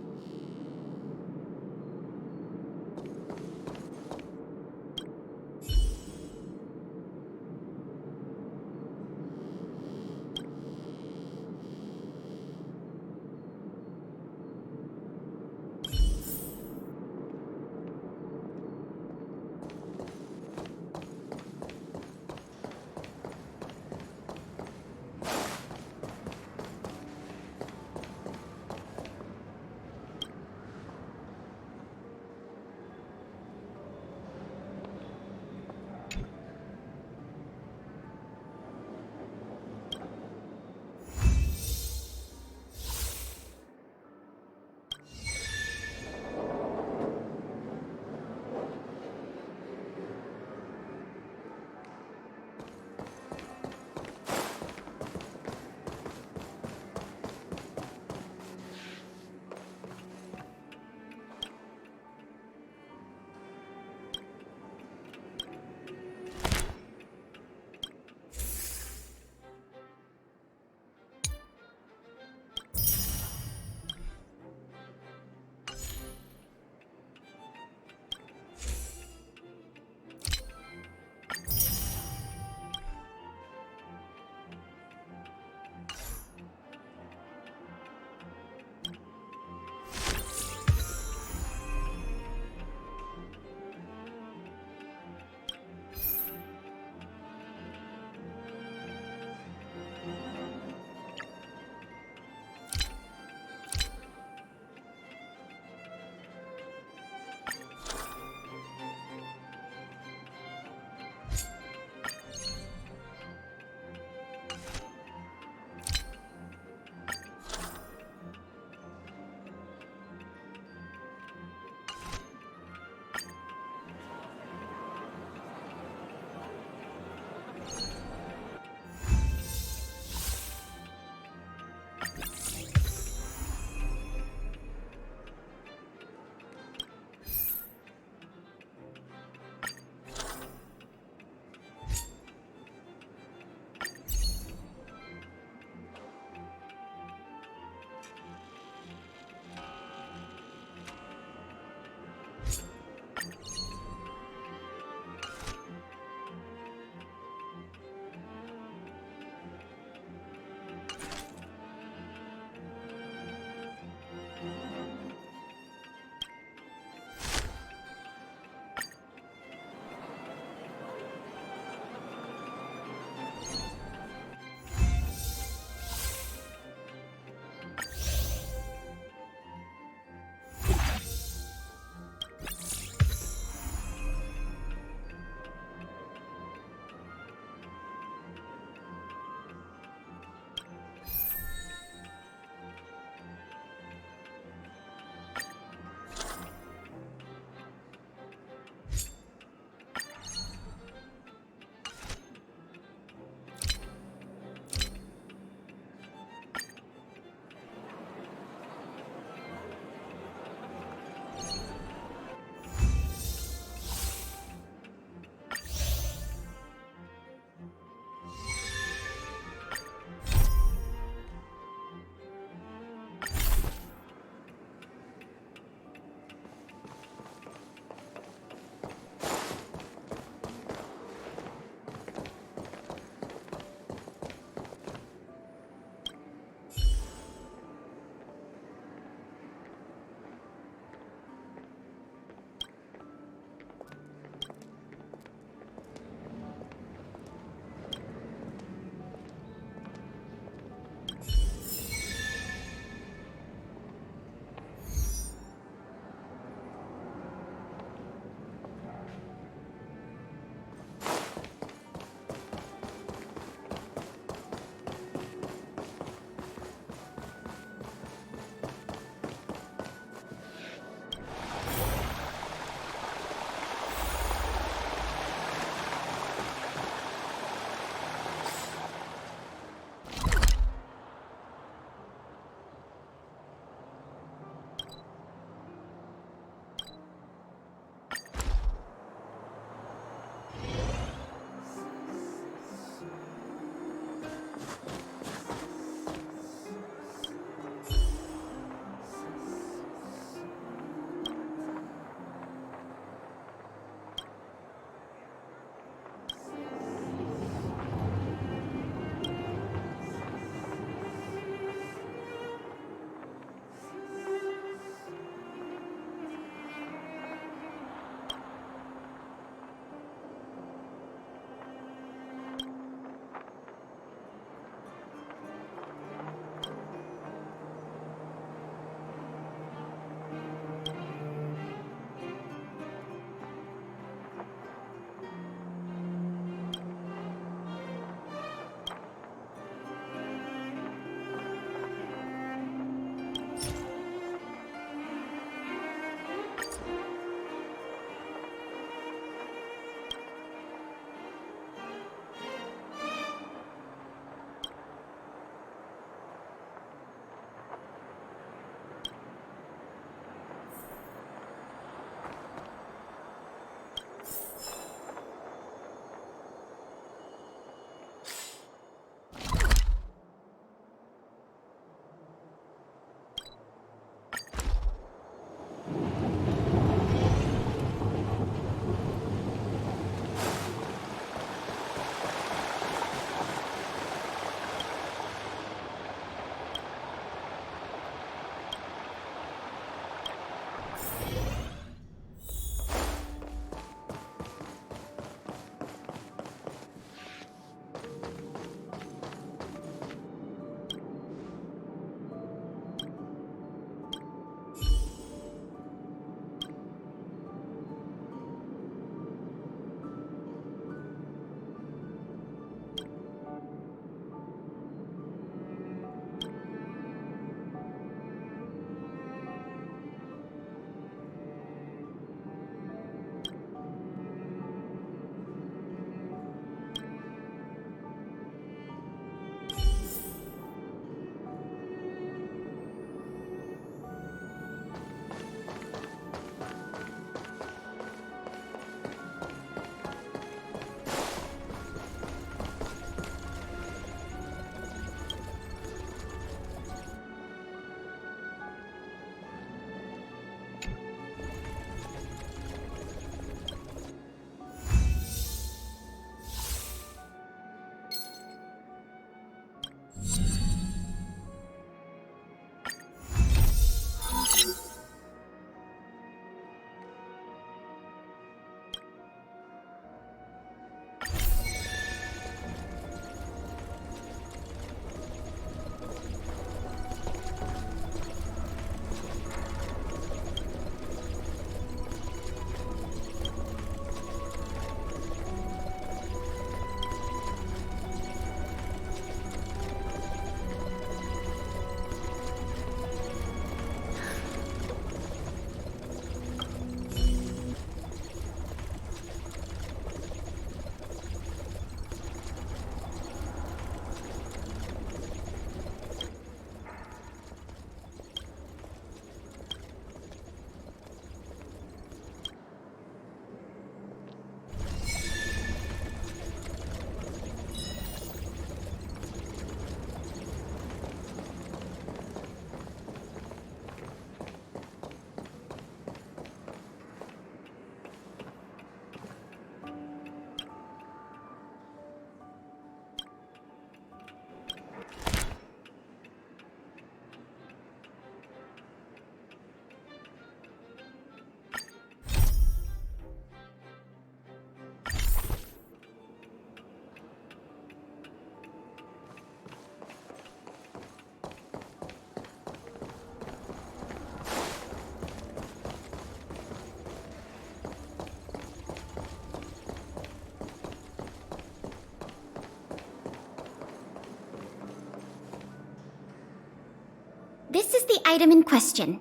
This is the item in question.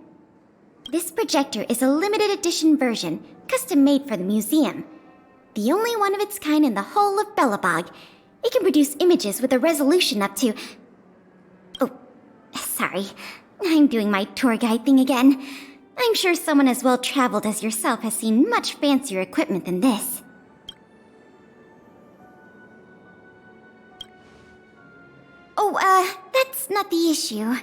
This projector is a limited edition version, custom made for the museum. The only one of its kind in the whole of Belobog. It can produce images with a resolution up to... Oh, sorry. I'm doing my tour guide thing again. I'm sure someone as well traveled as yourself has seen much fancier equipment than this. Oh, that's not the issue.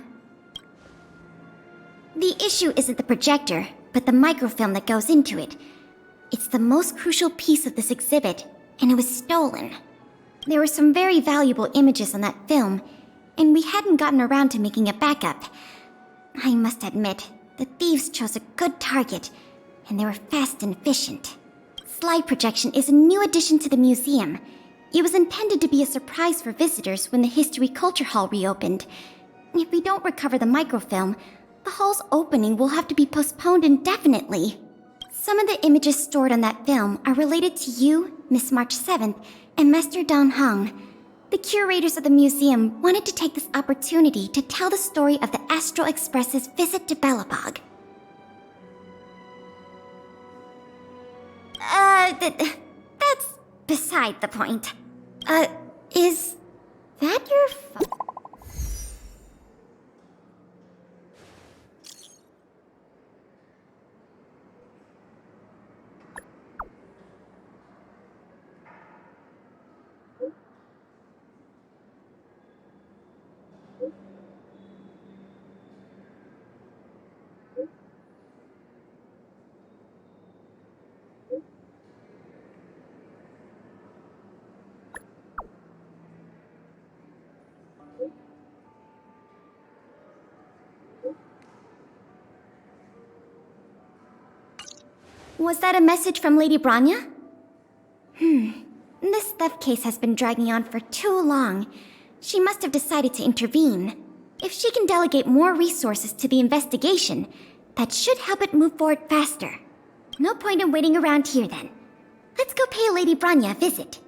The issue isn't the projector, but the microfilm that goes into it. It's the most crucial piece of this exhibit, and it was stolen. There were some very valuable images on that film, and we hadn't gotten around to making a backup. I must admit, the thieves chose a good target, and they were fast and efficient. Slide projection is a new addition to the museum. It was intended to be a surprise for visitors when the History Culture Hall reopened. If we don't recover the microfilm, the hall's opening will have to be postponed indefinitely. Some of the images stored on that film are related to you, Miss March 7th, and Master Dan Hong. The curators of the museum wanted to take this opportunity to tell the story of the Astral Express's visit to Belobog. That's beside the point. Is that your phone? Was that a message from Lady Branya? This theft case has been dragging on for too long. She must have decided to intervene. If she can delegate more resources to the investigation, that should help it move forward faster. No point in waiting around here then. Let's go pay Lady Branya a visit.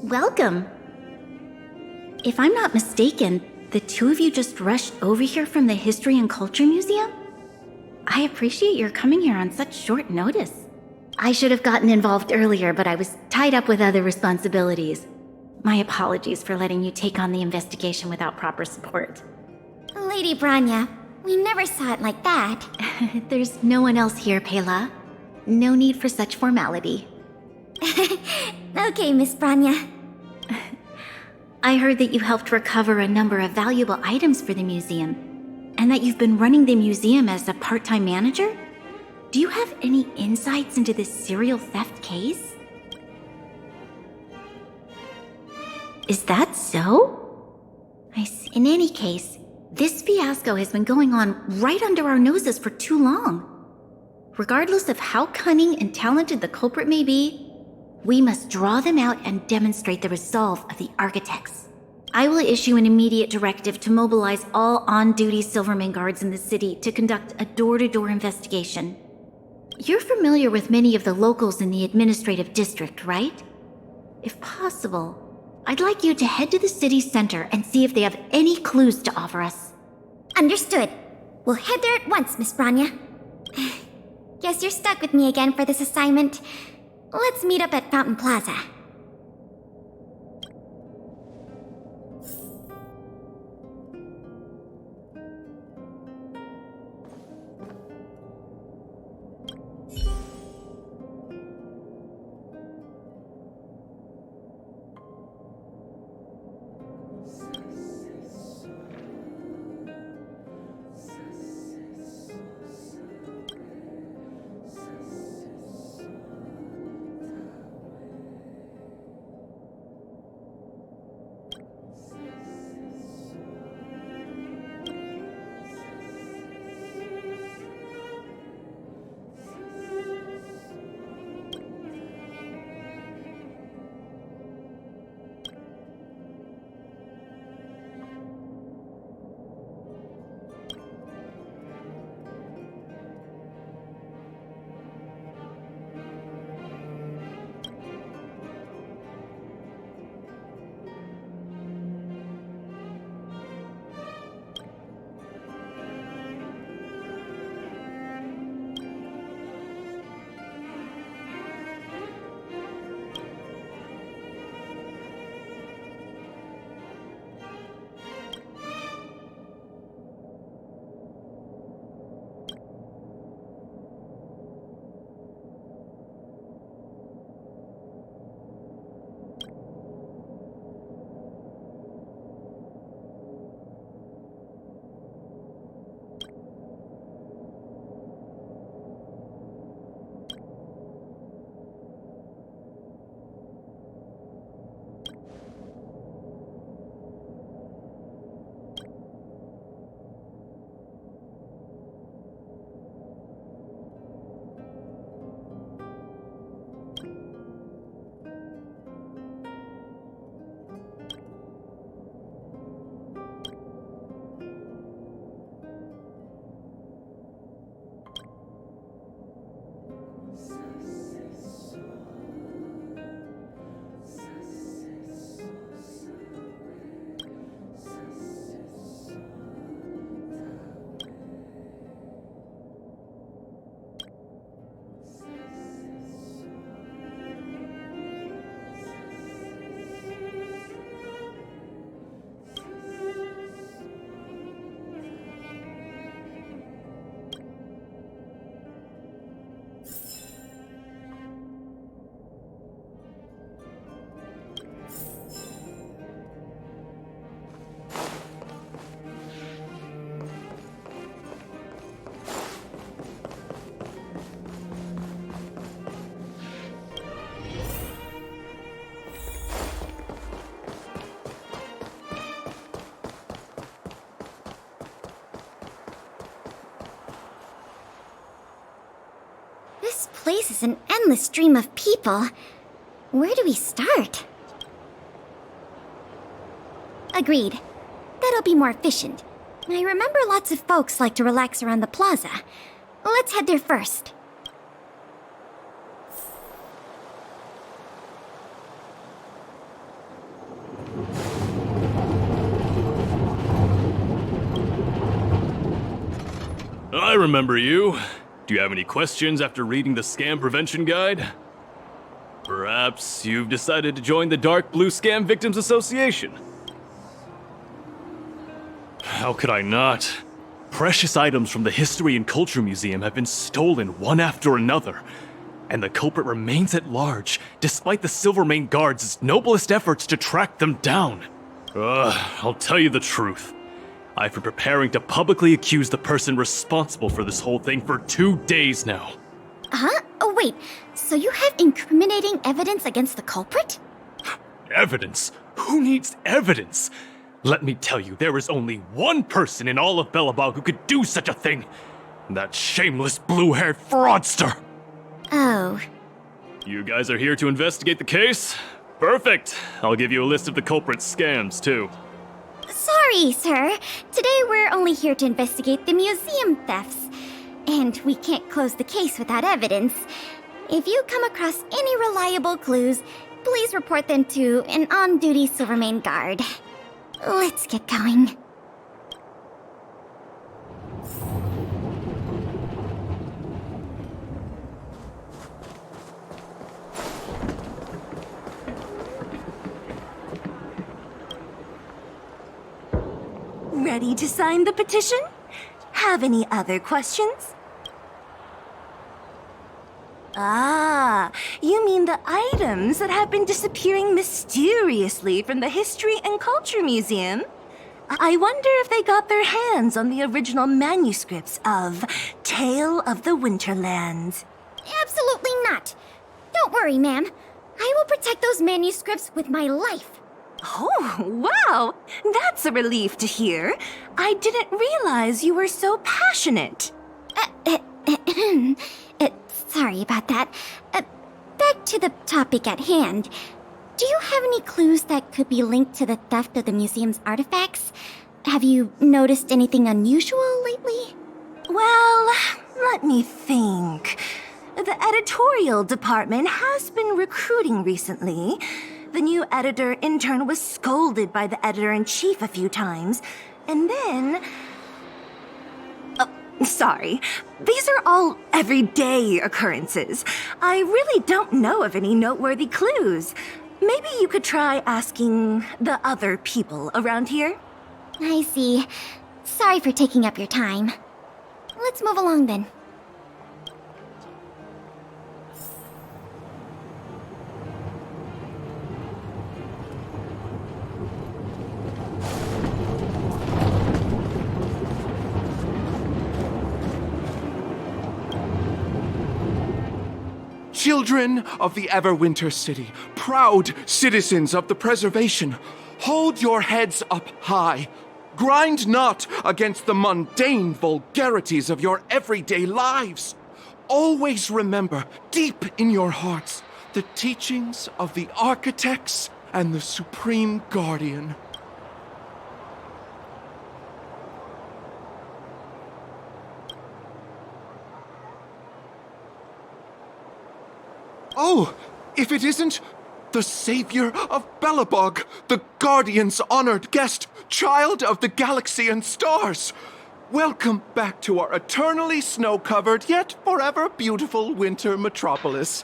Welcome. If I'm not mistaken, the two of you just rushed over here from the History and Culture Museum? I appreciate your coming here on such short notice. I should have gotten involved earlier, but I was tied up with other responsibilities. My apologies for letting you take on the investigation without proper support. Lady Branya, we never saw it like that. There's no one else here, Pela. No need for such formality. Okay, Miss Branya. I heard that you helped recover a number of valuable items for the museum, and that you've been running the museum as a part-time manager? Do you have any insights into this serial theft case? Is that so? I see. In any case, this fiasco has been going on right under our noses for too long. Regardless of how cunning and talented the culprit may be, we must draw them out and demonstrate the resolve of the architects. I will issue an immediate directive to mobilize all on-duty Silverman guards in the city to conduct a door-to-door investigation. You're familiar with many of the locals in the administrative district, right? If possible, I'd like you to head to the city center and see if they have any clues to offer us. Understood. We'll head there at once, Miss Branya. Guess you're stuck with me again for this assignment. Let's meet up at Fountain Plaza. place is an endless stream of people. Where do we start? Agreed. That'll be more efficient. I remember lots of folks like to relax around the plaza. Let's head there first. I remember you. Do you have any questions after reading the Scam Prevention Guide? Perhaps you've decided to join the Dark Blue Scam Victims Association? How could I not? Precious items from the History and Culture Museum have been stolen one after another, and the culprit remains at large, despite the Silvermane Guards' noblest efforts to track them down. I'll tell you the truth. I've been preparing to publicly accuse the person responsible for this whole thing for 2 days now. Huh? Oh, wait. So you have incriminating evidence against the culprit? Evidence? Who needs evidence? Let me tell you, there is only one person in all of Belobog who could do such a thing. That shameless blue-haired fraudster. Oh. You guys are here to investigate the case? Perfect. I'll give you a list of the culprit's scams, too. Sorry, sir. Today we're only here to investigate the museum thefts. And we can't close the case without evidence. If you come across any reliable clues, please report them to an on-duty Silvermane guard. Let's get going. Ready to sign the petition? Have any other questions? Ah, you mean the items that have been disappearing mysteriously from the History and Culture Museum? I wonder if they got their hands on the original manuscripts of Tale of the Winterlands. Absolutely not. Don't worry, ma'am. I will protect those manuscripts with my life. Oh, wow! That's a relief to hear. I didn't realize you were so passionate. Sorry about that. Back to the topic at hand. Do you have any clues that could be linked to the theft of the museum's artifacts? Have you noticed anything unusual lately? Well, let me think. The editorial department has been recruiting recently. The new editor-intern was scolded by the editor-in-chief a few times, and then... Oh, sorry. These are all everyday occurrences. I really don't know of any noteworthy clues. Maybe you could try asking the other people around here? I see. Sorry for taking up your time. Let's move along then. Children of the Everwinter City, proud citizens of the preservation, hold your heads up high. Grind not against the mundane vulgarities of your everyday lives. Always remember, deep in your hearts, the teachings of the architects and the Supreme Guardian. Oh, if it isn't the savior of Belobog, the Guardian's honored guest, child of the galaxy and stars. Welcome back to our eternally snow-covered yet forever beautiful winter metropolis.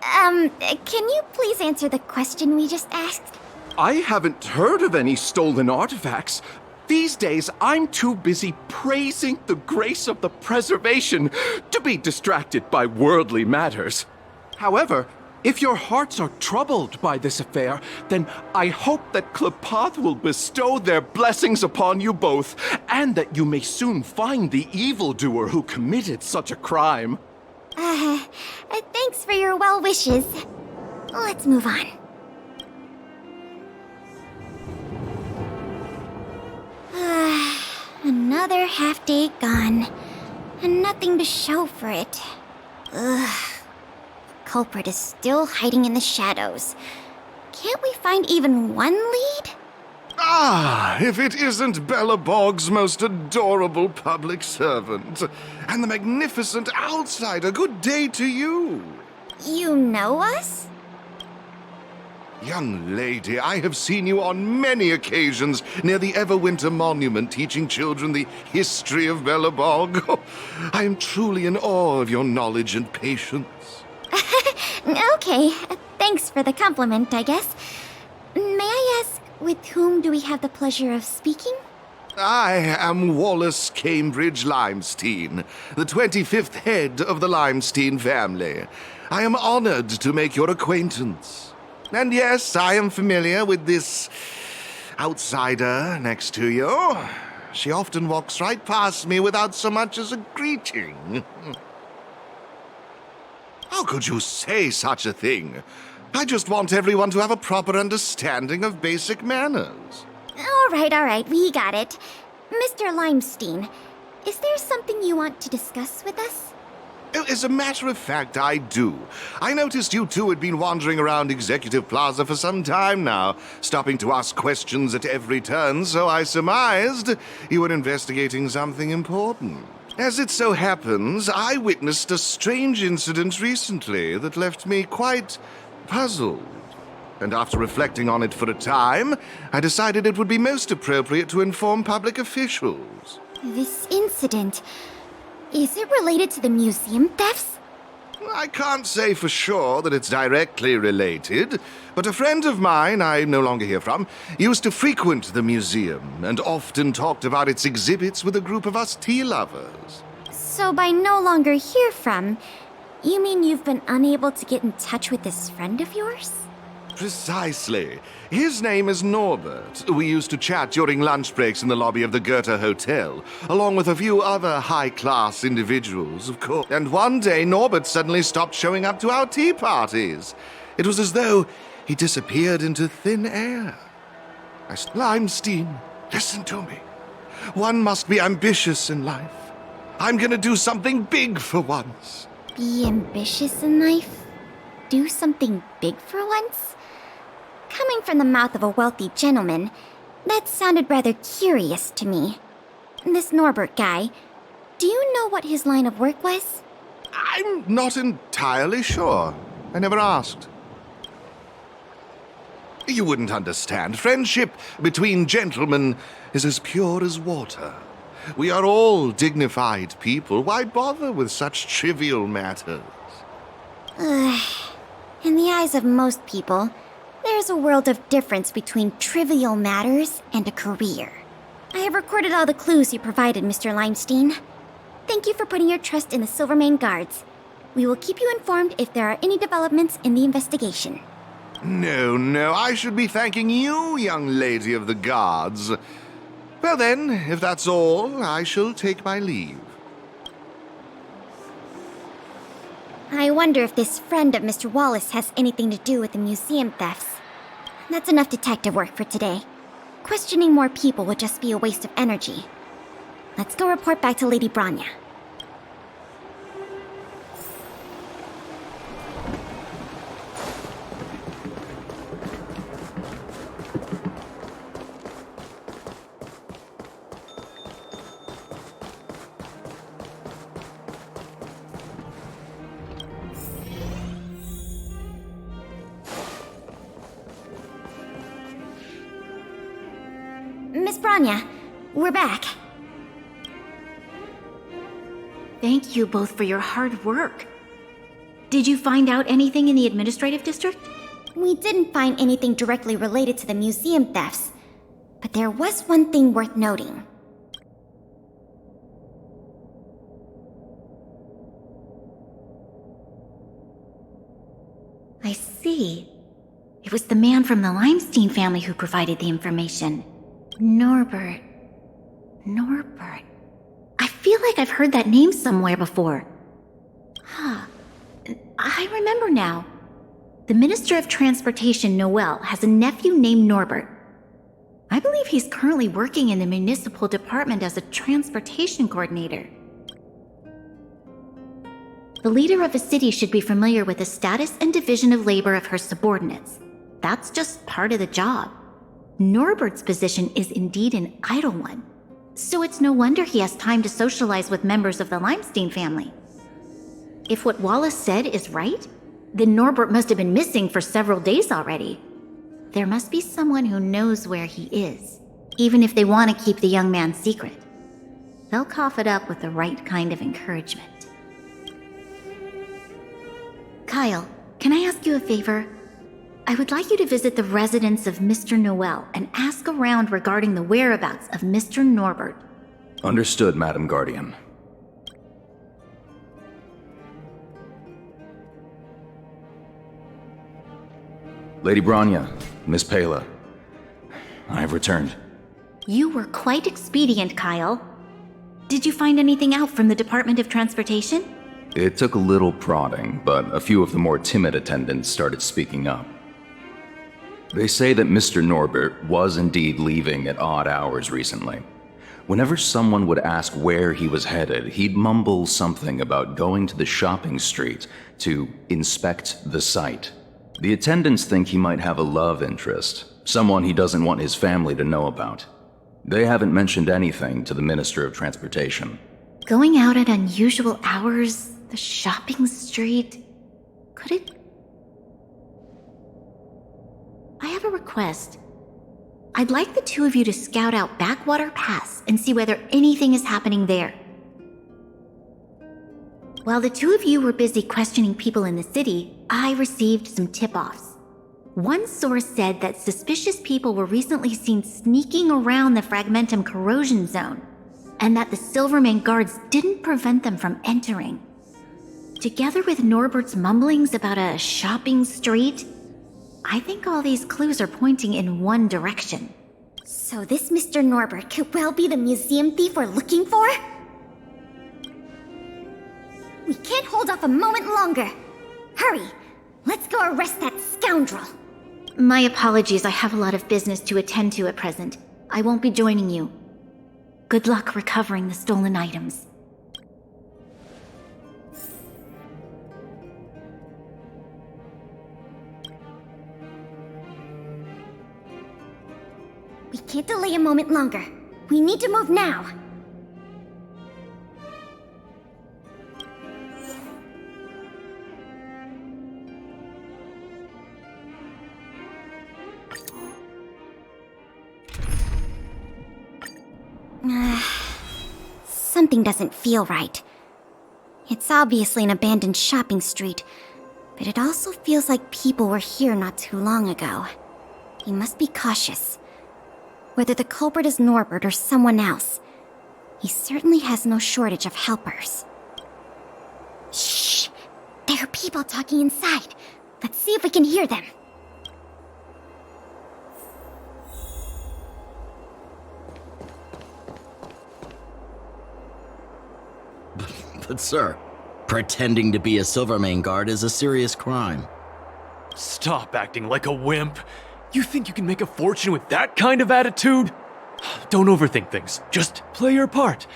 Can you please answer the question we just asked? I haven't heard of any stolen artifacts. These days, I'm too busy praising the grace of the preservation to be distracted by worldly matters. However, if your hearts are troubled by this affair, then I hope that Klepoth will bestow their blessings upon you both, and that you may soon find the evildoer who committed such a crime. Thanks for your well wishes. Let's move on. Another half day gone, and nothing to show for it. Ugh. culprit is still hiding in the shadows. Can't we find even one lead? Ah, if it isn't Belobog's most adorable public servant, and the magnificent outsider, good day to you. You know us? Young lady, I have seen you on many occasions near the Everwinter Monument teaching children the history of Belobog. I am truly in awe of your knowledge and patience. Okay, thanks for the compliment, I guess. May I ask, with whom do we have the pleasure of speaking? I am Wallace Cambridge Limestein, the 25th head of the Limestein family. I am honored to make your acquaintance. And yes, I am familiar with this outsider next to you. She often walks right past me without so much as a greeting. How could you say such a thing? I just want everyone to have a proper understanding of basic manners. All right, we got it. Mr. Limestein, is there something you want to discuss with us? As a matter of fact, I do. I noticed you two had been wandering around Executive Plaza for some time now, stopping to ask questions at every turn, so I surmised you were investigating something important. As it so happens, I witnessed a strange incident recently that left me quite puzzled. And after reflecting on it for a time, I decided it would be most appropriate to inform public officials. This incident, is it related to the museum thefts? I can't say for sure that it's directly related, but a friend of mine I no longer hear from used to frequent the museum and often talked about its exhibits with a group of us tea lovers. So by no longer hear from, you mean you've been unable to get in touch with this friend of yours? Precisely. His name is Norbert. We used to chat during lunch breaks in the lobby of the Goethe Hotel, along with a few other high-class individuals, of course. And one day, Norbert suddenly stopped showing up to our tea parties. It was as though he disappeared into thin air. Limestein, listen to me. One must be ambitious in life. I'm gonna do something big for once. Be ambitious in life? Do something big for once? Coming from the mouth of a wealthy gentleman, that sounded rather curious to me. This Norbert guy, do you know what his line of work was? I'm not entirely sure. I never asked. You wouldn't understand. Friendship between gentlemen is as pure as water. We are all dignified people. Why bother with such trivial matters? In the eyes of most people, there's a world of difference between trivial matters and a career. I have recorded all the clues you provided, Mr. Limestein. Thank you for putting your trust in the Silvermane Guards. We will keep you informed if there are any developments in the investigation. No, I should be thanking you, young lady of the Guards. Well then, if that's all, I shall take my leave. I wonder if this friend of Mr. Wallace has anything to do with the museum thefts. That's enough detective work for today. Questioning more people would just be a waste of energy. Let's go report back to Lady Branya. Miss Branya, we're back. Thank you both for your hard work. Did you find out anything in the administrative district? We didn't find anything directly related to the museum thefts, but there was one thing worth noting. I see. It was the man from the Limestein family who provided the information. Norbert. I feel like I've heard that name somewhere before. I remember now. The Minister of Transportation, Noel, has a nephew named Norbert. I believe he's currently working in the municipal department as a transportation coordinator. The leader of a city should be familiar with the status and division of labor of her subordinates. That's just part of the job. Norbert's position is indeed an idle one, so it's no wonder he has time to socialize with members of the Limestein family. If what Wallace said is right, then Norbert must have been missing for several days already. There must be someone who knows where he is, even if they want to keep the young man secret. They'll cough it up with the right kind of encouragement. Kyle, can I ask you a favor? I would like you to visit the residence of Mr. Noel and ask around regarding the whereabouts of Mr. Norbert. Understood, Madam Guardian. Lady Bronya, Miss Pela, I have returned. You were quite expedient, Kyle. Did you find anything out from the Department of Transportation? It took a little prodding, but a few of the more timid attendants started speaking up. They say that Mr. Norbert was indeed leaving at odd hours recently. Whenever someone would ask where he was headed, he'd mumble something about going to the shopping street to inspect the site. The attendants think he might have a love interest, someone he doesn't want his family to know about. They haven't mentioned anything to the Minister of Transportation. Going out at unusual hours, the shopping street, could it? I have a request. I'd like the two of you to scout out Backwater Pass and see whether anything is happening there. While the two of you were busy questioning people in the city, I received some tip-offs. One source said that suspicious people were recently seen sneaking around the Fragmentum corrosion zone, and that the Silvermane guards didn't prevent them from entering. Together with Norbert's mumblings about a shopping street, I think all these clues are pointing in one direction. So this Mr. Norbert could well be the museum thief we're looking for? We can't hold off a moment longer. Hurry! Let's go arrest that scoundrel! My apologies, I have a lot of business to attend to at present. I won't be joining you. Good luck recovering the stolen items. We can't delay a moment longer. We need to move now. Something doesn't feel right. It's obviously an abandoned shopping street, but it also feels like people were here not too long ago. We must be cautious. Whether the culprit is Norbert or someone else, he certainly has no shortage of helpers. Shh! There are people talking inside. Let's see if we can hear them. But sir, pretending to be a Silvermane guard is a serious crime. Stop acting like a wimp. You think you can make a fortune with that kind of attitude? Don't overthink things. Just play your part.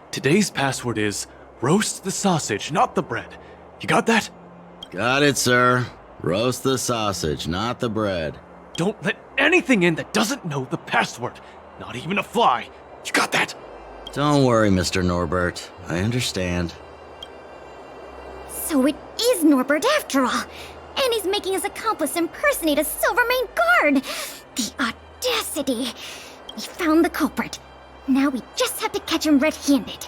Today's password is roast the sausage, not the bread. You got that? Got it, sir. Roast the sausage, not the bread. Don't let anything in that doesn't know the password. Not even a fly. You got that? Don't worry, Mr. Norbert. I understand. So it is Norbert after all. And he's making his accomplice impersonate a Silvermane guard! The audacity! We found the culprit. Now we just have to catch him red-handed.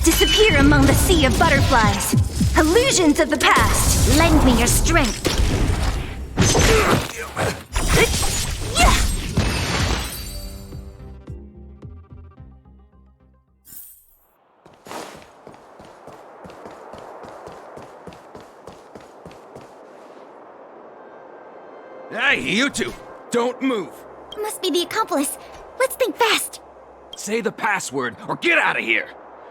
Disappear among the sea of butterflies. Illusions of the past, lend me your strength. Hey, you two! Don't move! Must be the accomplice. Let's think fast. Say the password, or get out of here!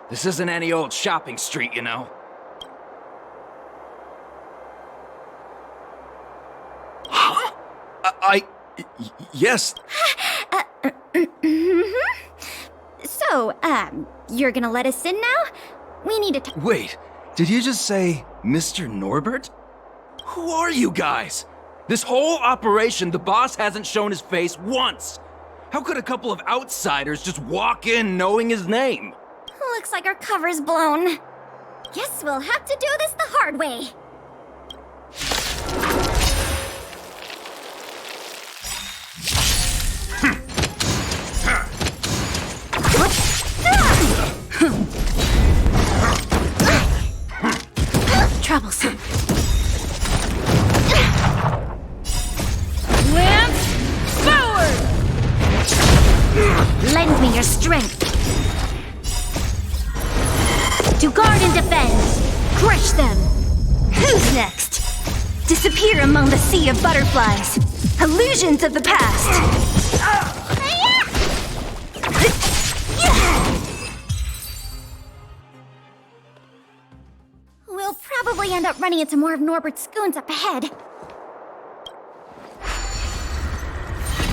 This isn't any old shopping street, you know. Huh? Yes. So, you're gonna let us in now? We need to Wait, did you just say Mr. Norbert? Who are you guys? This whole operation, the boss hasn't shown his face once. How could a couple of outsiders just walk in knowing his name? Looks like our cover's blown. Guess we'll have to do this the hard way. Troublesome. Lance forward! Lend me your strength. To guard and defend! Crush them! Who's next? Disappear among the sea of butterflies. Illusions of the past. We'll probably end up running into more of Norbert's goons up ahead.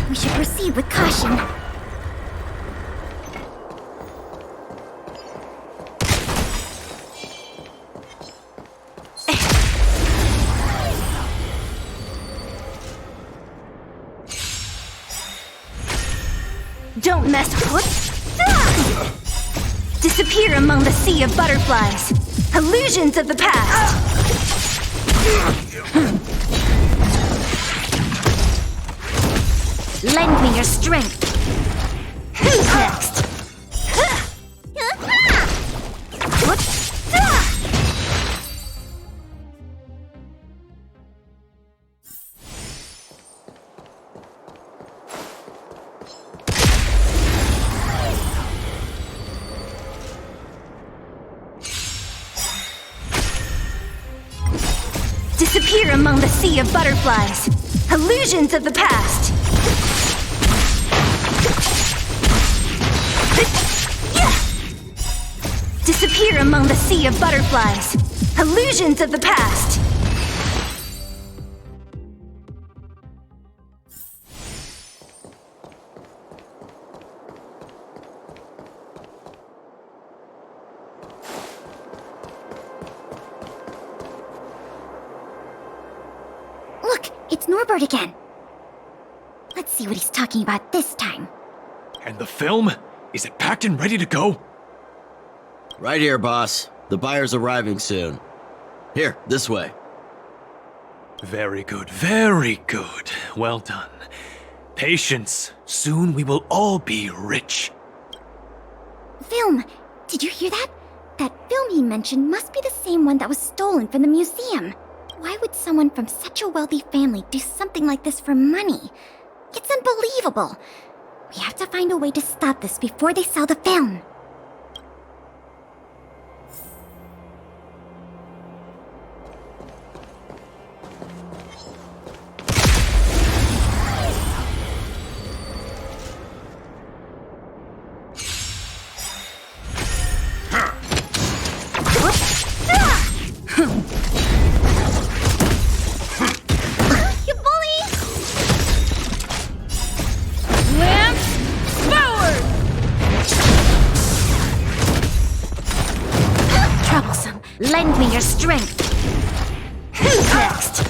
We should proceed with caution. Don't mess with... Disappear among the sea of butterflies. Illusions of the past. Lend me your strength. Who's next? Disappear among the sea of butterflies. Illusions of the past. Disappear among the sea of butterflies. Illusions of the past. Look, it's Norbert again. Let's see what he's talking about this time. And the film? Is it packed and ready to go? Right here, boss. The buyer's arriving soon. Here, this way. Very good, very good. Well done. Patience. Soon we will all be rich. Film! Did you hear that? That film he mentioned must be the same one that was stolen from the museum. Why would someone from such a wealthy family do something like this for money? It's unbelievable. We have to find a way to stop this before they sell the film. You bully! Lance forward! Troublesome. Lend me your strength. Who's next?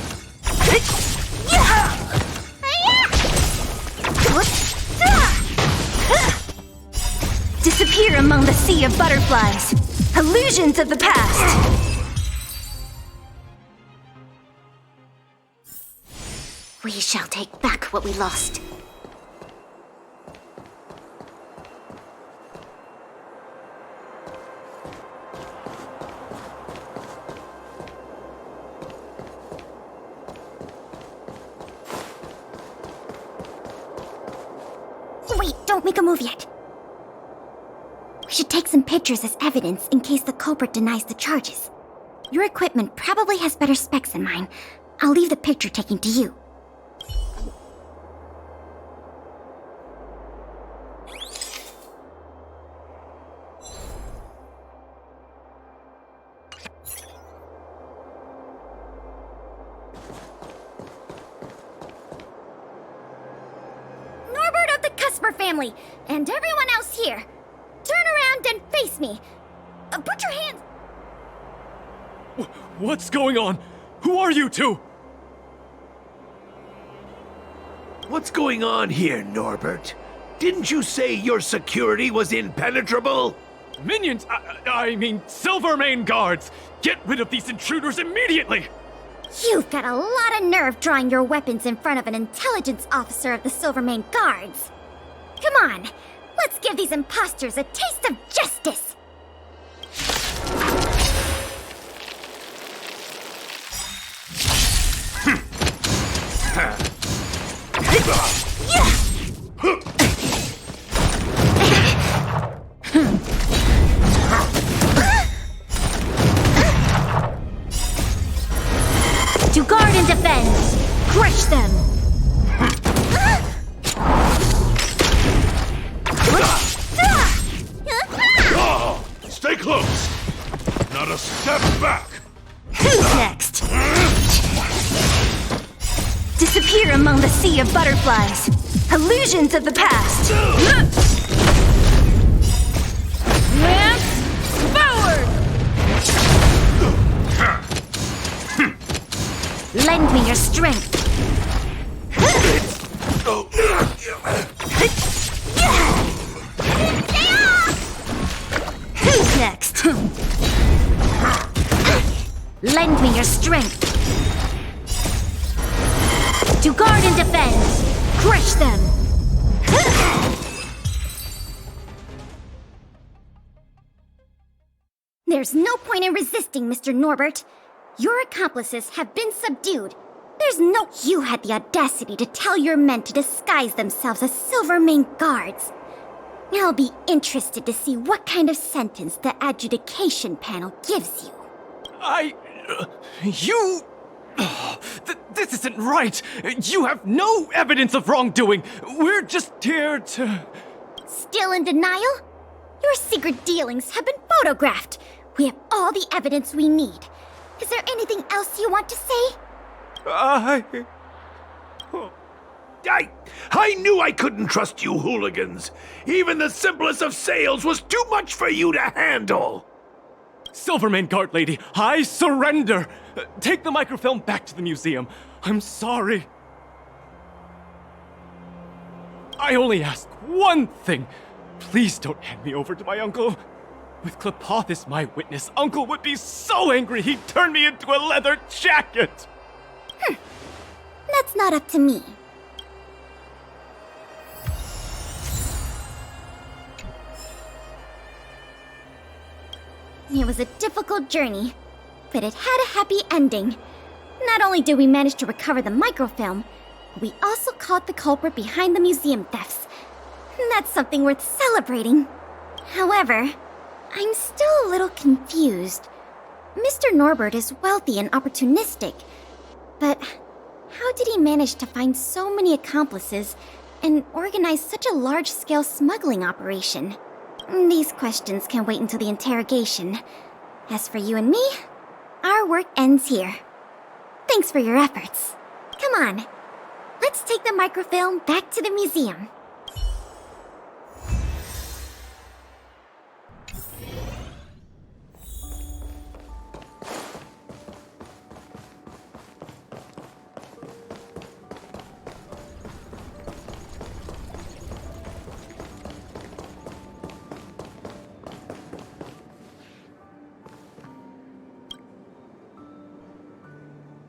Disappear among the sea of butterflies. Illusions of the past. We shall take back what we lost. Wait, don't make a move yet. We should take some pictures as evidence in case the culprit denies the charges. Your equipment probably has better specs than mine. I'll leave the picture taking to you. family, and everyone else here. Turn around and face me. Put your hands... What's going on? Who are you two? What's going on here, Norbert? Didn't you say your security was impenetrable? Minions! I mean, Silvermane guards! Get rid of these intruders immediately! You've got a lot of nerve drawing your weapons in front of an intelligence officer of the Silvermane Guards. Come on, let's give these imposters a taste of justice! To guard and defend! Crush them! Oh, stay close! Not a step back! Who's next? Disappear among the sea of butterflies. Illusions of the past. Lance forward! Lend me your strength. Who's next? Lend me your strength. To guard and defend. Crush them. There's no point in resisting, Mr. Norbert. Your accomplices have been subdued. There's no... You had the audacity to tell your men to disguise themselves as Silvermane guards. I'll be interested to see what kind of sentence the adjudication panel gives you. This isn't right! You have no evidence of wrongdoing! We're just here to... Still in denial? Your secret dealings have been photographed. We have all the evidence we need. Is there anything else you want to say? I knew I couldn't trust you hooligans. Even the simplest of sales was too much for you to handle. Silvermane Guard Lady, I surrender! Take the microfilm back to the museum. I'm sorry. I only ask one thing. Please don't hand me over to my uncle. With Klepoth as my witness, Uncle would be so angry he'd turn me into a leather jacket! That's not up to me. It was a difficult journey, but it had a happy ending. Not only did we manage to recover the microfilm, we also caught the culprit behind the museum thefts. That's something worth celebrating. However, I'm still a little confused. Mr. Norbert is wealthy and opportunistic, but how did he manage to find so many accomplices and organize such a large-scale smuggling operation? These questions can wait until the interrogation. As for you and me, our work ends here. Thanks for your efforts. Come on, let's take the microfilm back to the museum.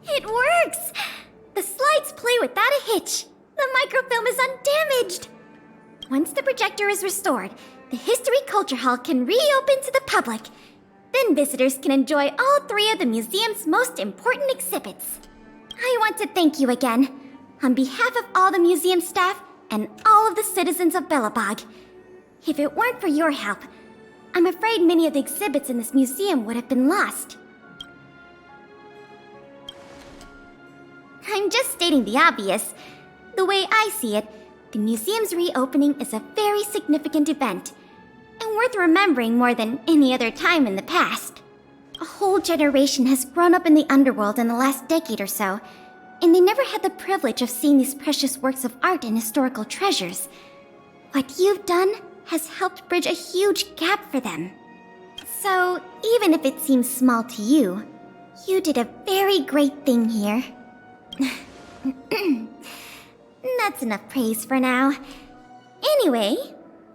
It works! The slides play without a hitch. The microfilm is undamaged. Once the projector is restored, the History Culture Hall can reopen to the public. Then visitors can enjoy all three of the museum's most important exhibits. I want to thank you again, on behalf of all the museum staff and all of the citizens of Belobog. If it weren't for your help, I'm afraid many of the exhibits in this museum would have been lost. I'm just stating the obvious. The way I see it, the museum's reopening is a very significant event, and worth remembering more than any other time in the past. A whole generation has grown up in the underworld in the last decade or so, and they never had the privilege of seeing these precious works of art and historical treasures. What you've done has helped bridge a huge gap for them. So, even if it seems small to you, you did a very great thing here. That's enough praise for now. Anyway,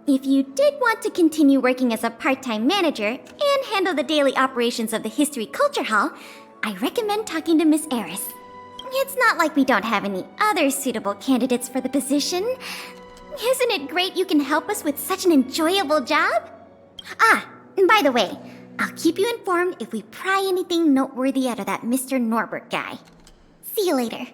if you did want to continue working as a part-time manager and handle the daily operations of the History Culture Hall, I recommend talking to Miss Eris. It's not like we don't have any other suitable candidates for the position. Isn't it great you can help us with such an enjoyable job? Ah, and by the way, I'll keep you informed if we pry anything noteworthy out of that Mr. Norbert guy. See you later.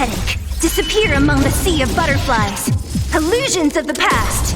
headache. Disappear among the sea of butterflies. Illusions of the past.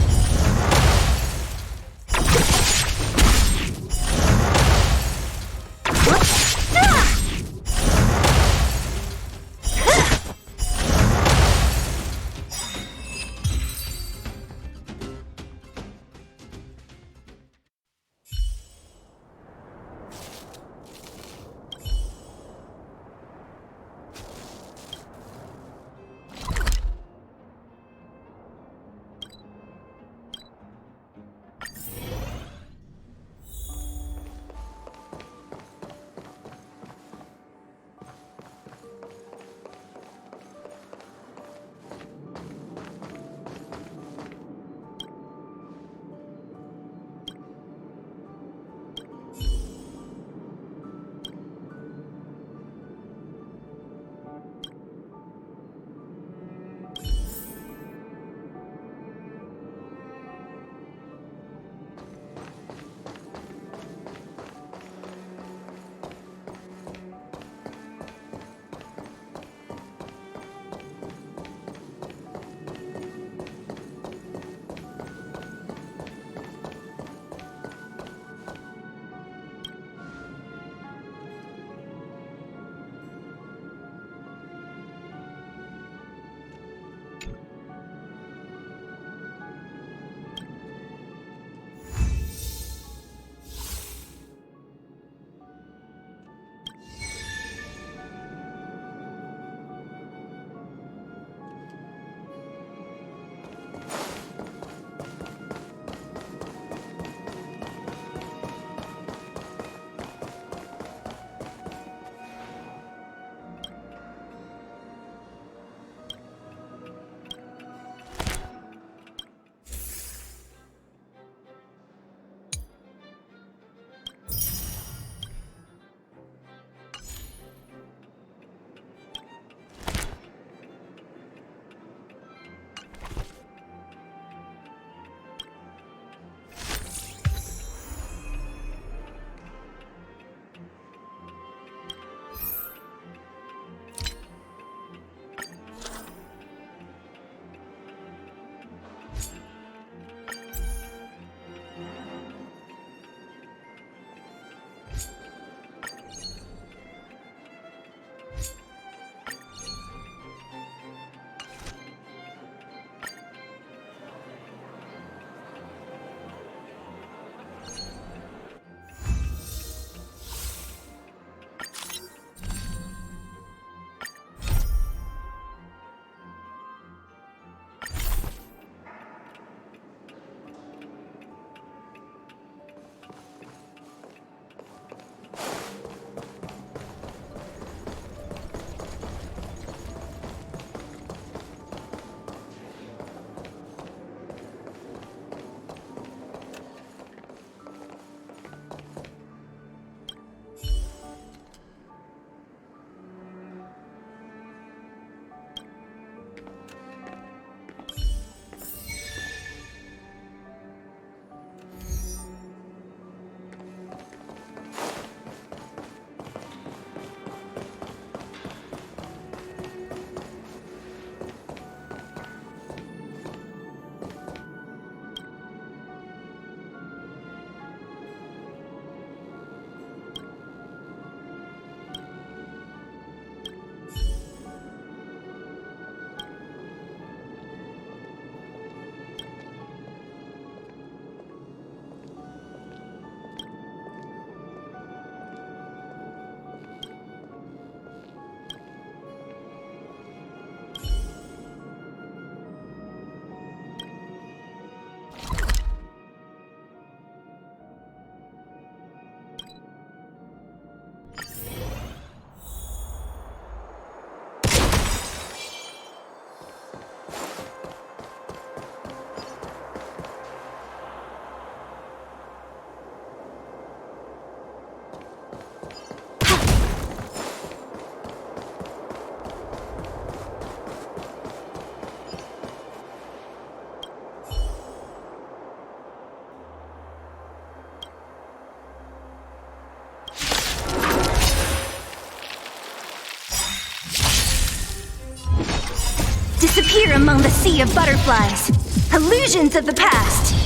among the sea of butterflies. Illusions of the past.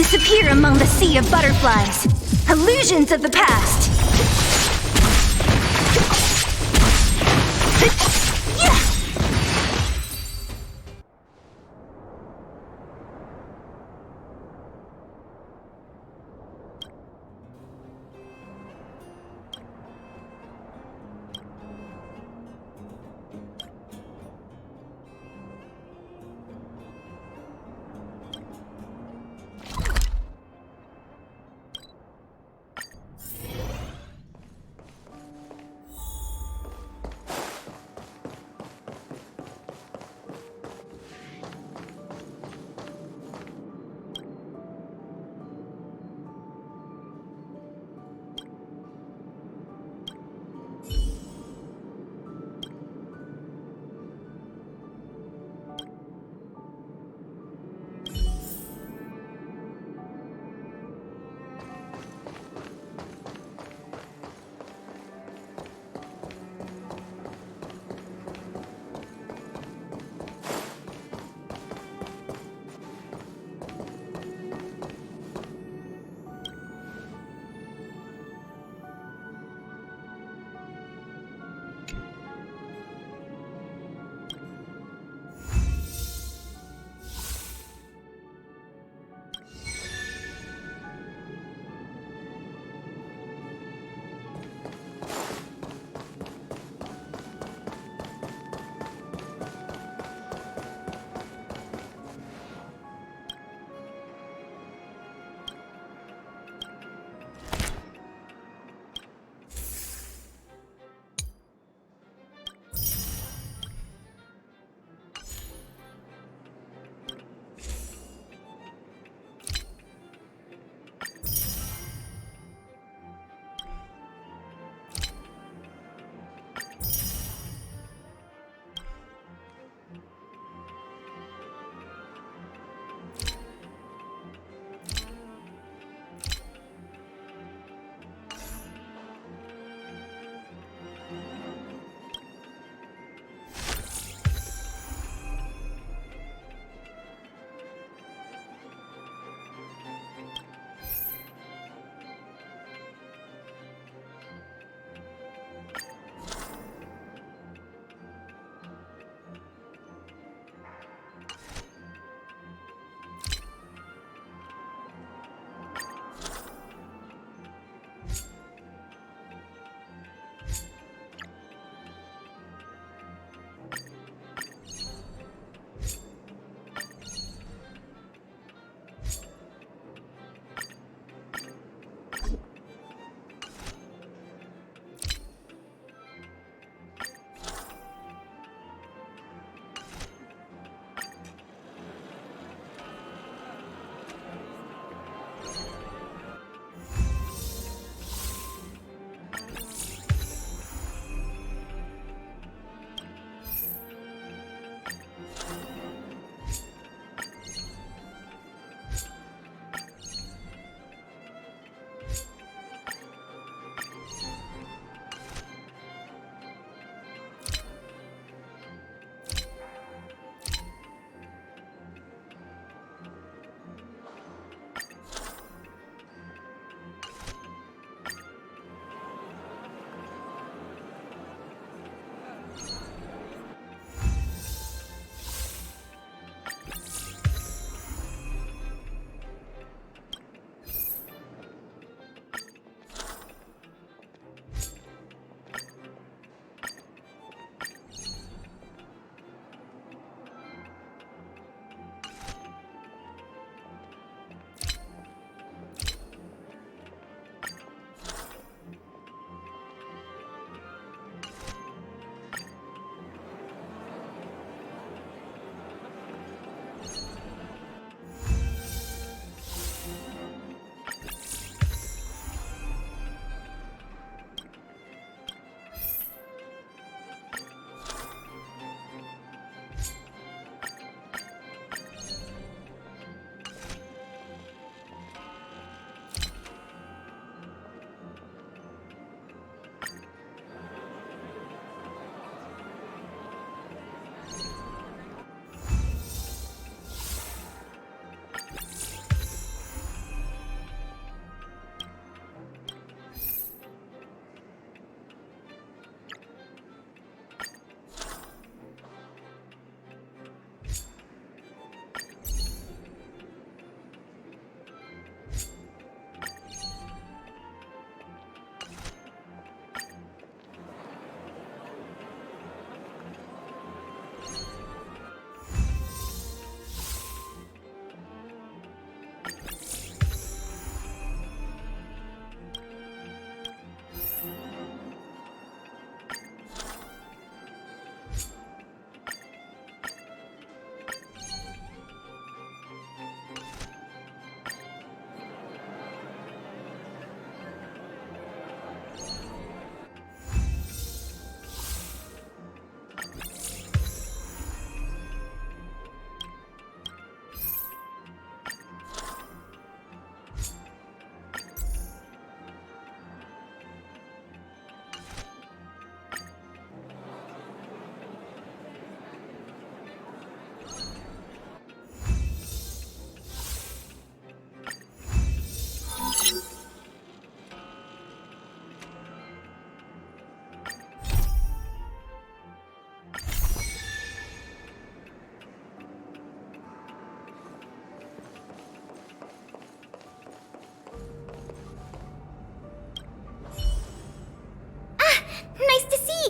disappear among the sea of butterflies. Illusions of the past.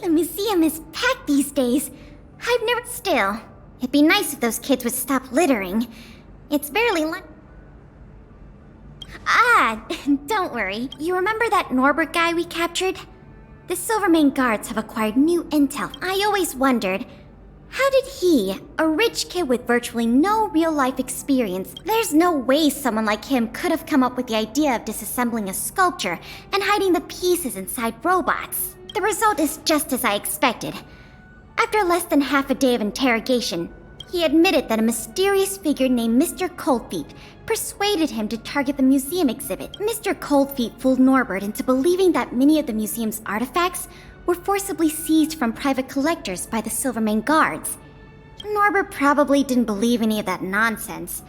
The museum is packed these days. I've never... Still, it'd be nice if those kids would stop littering. It's barely don't worry. You remember that Norbert guy we captured? The Silvermane guards have acquired new intel. I always wondered, how did he, a rich kid with virtually no real-life experience, there's no way someone like him could have come up with the idea of disassembling a sculpture and hiding the pieces inside robots. The result is just as I expected. After less than half a day of interrogation, he admitted that a mysterious figure named Mr. Coldfeet persuaded him to target the museum exhibit. Mr. Coldfeet fooled Norbert into believing that many of the museum's artifacts were forcibly seized from private collectors by the Silvermane guards. Norbert probably didn't believe any of that nonsense.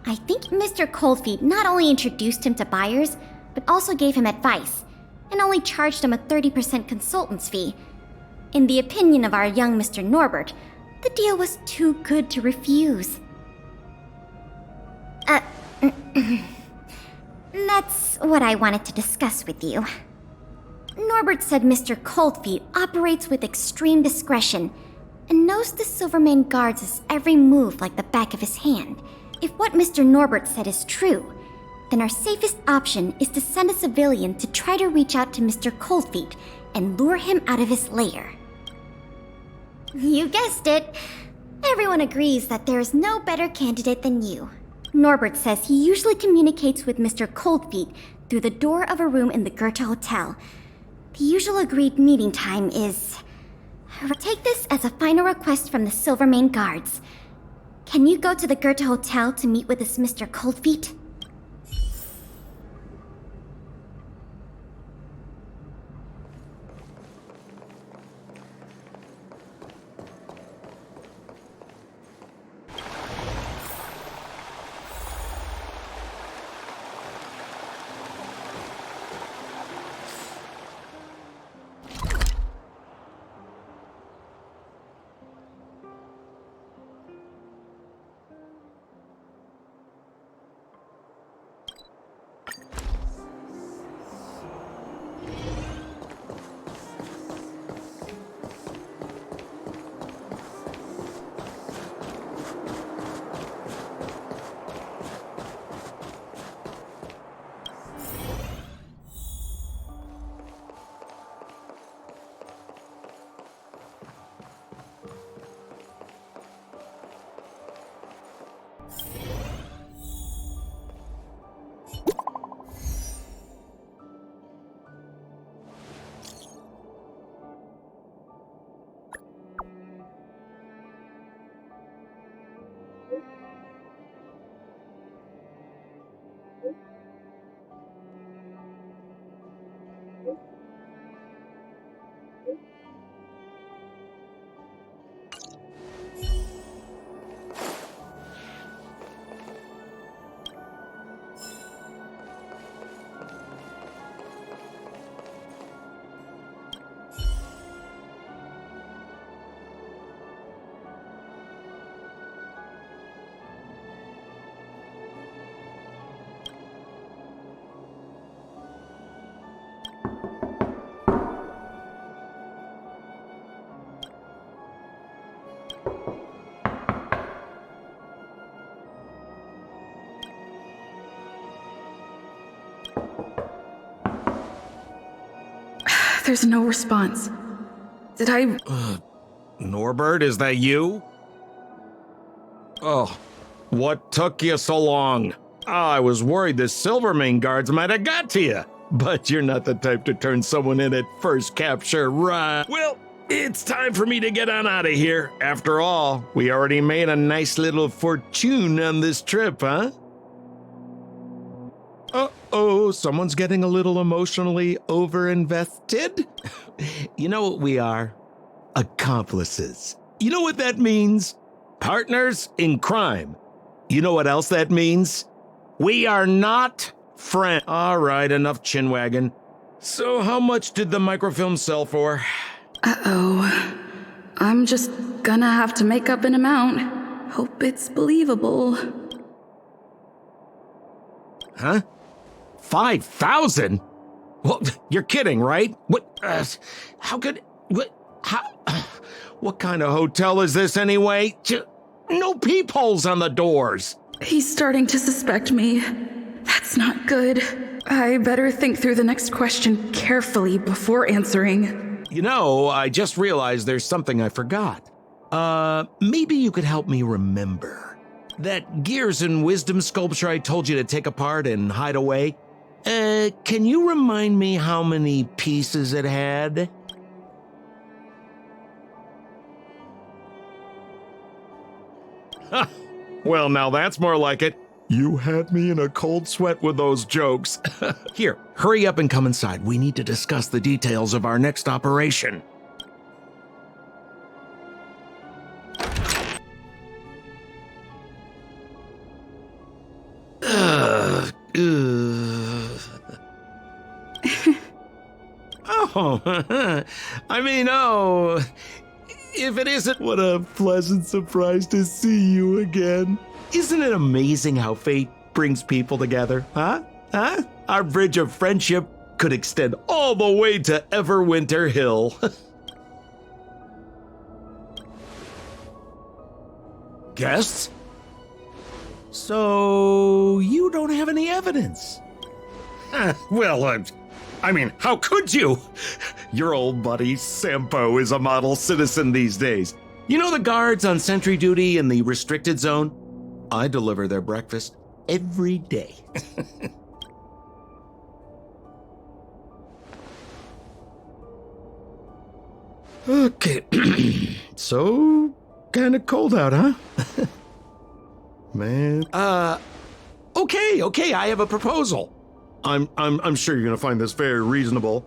I think Mr. Coldfeet not only introduced him to buyers, but also gave him advice, and only charged him a 30% consultant's fee. In the opinion of our young Mr. Norbert, the deal was too good to refuse. That's what I wanted to discuss with you. Norbert said Mr. Coldfeet operates with extreme discretion and knows the Silvermane guards' every move like the back of his hand. If what Mr. Norbert said is true, then our safest option is to send a civilian to try to reach out to Mr. Coldfeet and lure him out of his lair. You guessed it. Everyone agrees that there is no better candidate than you. Norbert says he usually communicates with Mr. Coldfeet through the door of a room in the Goethe Hotel. The usual agreed meeting time is... Take this as a final request from the Silvermane guards. Can you go to the Goethe Hotel to meet with this Mr. Coldfeet? There's no response. Did I... Norbert, is that you? Oh, what took you so long? I was worried the Silvermane guards might have got to you. But you're not the type to turn someone in at first capture, right? Well, it's time for me to get on out of here. After all, we already made a nice little fortune on this trip, huh? Uh-oh, someone's getting a little emotionally overinvested. You know what we are? Accomplices. You know what that means? Partners in crime. You know what else that means? We are not friends. All right, enough chinwagging. So how much did the microfilm sell for? Uh-oh. I'm just gonna have to make up an amount. Hope it's believable. Huh? 5,000? Well, you're kidding, right? What? How could... What? How? What kind of hotel is this anyway? No peepholes on the doors. He's starting to suspect me. That's not good. I better think through the next question carefully before answering. You know, I just realized there's something I forgot. Maybe you could help me remember. That gears and wisdom sculpture I told you to take apart and hide away? Can you remind me how many pieces it had? Well, now that's more like it. You had me in a cold sweat with those jokes. Here, hurry up and come inside. We need to discuss the details of our next operation. If it isn't, what a pleasant surprise to see you again. Isn't it amazing how fate brings people together, huh? Our bridge of friendship could extend all the way to Everwinter Hill. Guests? So, you don't have any evidence? Well, I mean, how could you? Your old buddy Sampo is a model citizen these days. You know the guards on sentry duty in the restricted zone? I deliver their breakfast every day. Okay, so kind of cold out, huh? Man. Okay, I have a proposal. I'm sure you're gonna find this very reasonable.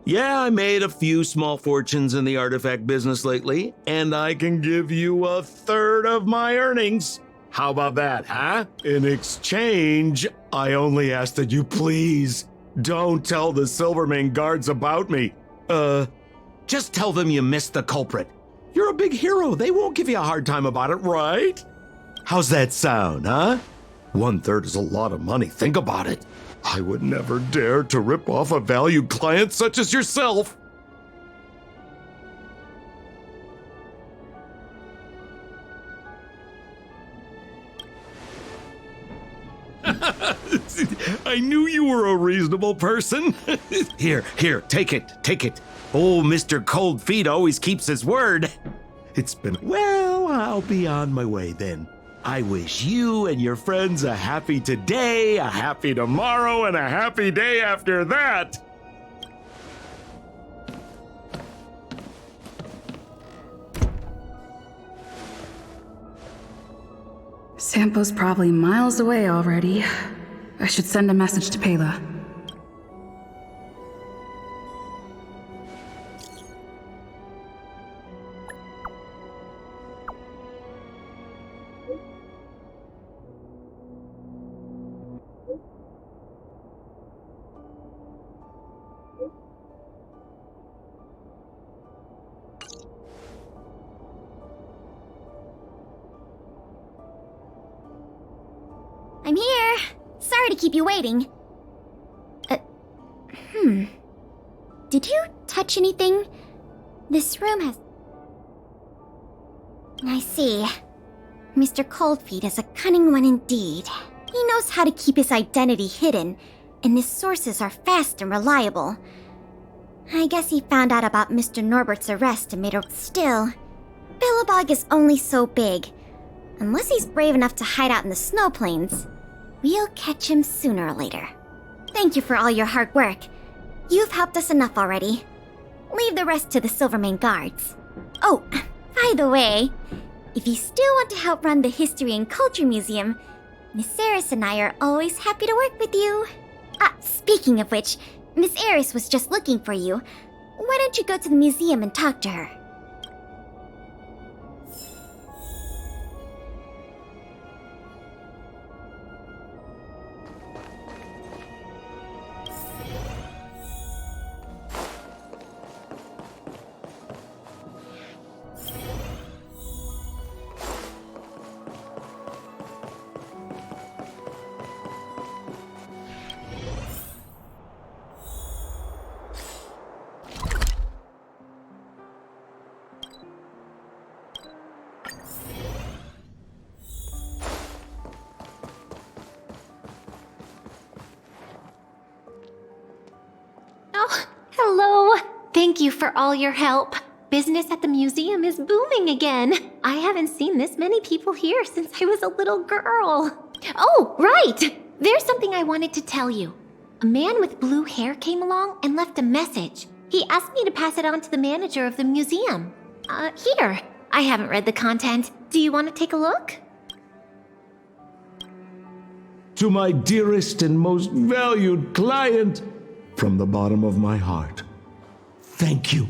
Yeah, I made a few small fortunes in the artifact business lately, and I can give you 1/3 of my earnings. How about that, huh? In exchange, I only ask that you please don't tell the Silvermane guards about me. Just tell them you missed the culprit. You're a big hero. They won't give you a hard time about it, right? How's that sound, huh? 1/3 is a lot of money. Think about it. I would never dare to rip off a valued client such as yourself. I knew you were a reasonable person. Here, take it. Oh, Mr. Cold Feet always keeps his word. Well, I'll be on my way then. I wish you and your friends a happy today, a happy tomorrow, and a happy day after that. Sampo's probably miles away already. I should send a message to Pela. I'm here. Sorry to keep you waiting. Did you touch anything? This room has... I see. Mr. Coldfeet is a cunning one indeed. He knows how to keep his identity hidden, and his sources are fast and reliable. I guess he found out about Mr. Norbert's arrest and made a... Still, Billabog is only so big. Unless he's brave enough to hide out in the snow plains, we'll catch him sooner or later. Thank you for all your hard work. You've helped us enough already. Leave the rest to the Silvermane guards. Oh, by the way, if you still want to help run the History and Culture Museum, Miss Eris and I are always happy to work with you. Speaking of which, Miss Eris was just looking for you. Why don't you go to the museum and talk to her? Oh, hello. Thank you for all your help. Business at the museum is booming again. I haven't seen this many people here since I was a little girl. Oh, right! There's something I wanted to tell you. A man with blue hair came along and left a message. He asked me to pass it on to the manager of the museum. Here. I haven't read the content. Do you want to take a look? To my dearest and most valued client, from the bottom of my heart, thank you.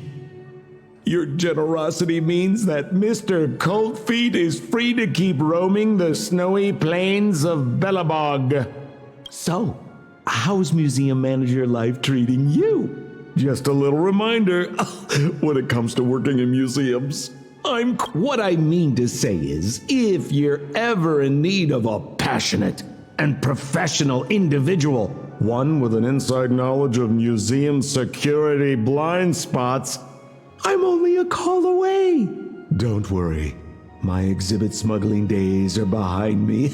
Your generosity means that Mr. Cold Feet is free to keep roaming the snowy plains of Belobog. So, how's museum manager life treating you? Just a little reminder, when it comes to working in museums, what I mean to say is, if you're ever in need of a passionate and professional individual, one with an inside knowledge of museum security blind spots, I'm only a call away. Don't worry, my exhibit smuggling days are behind me.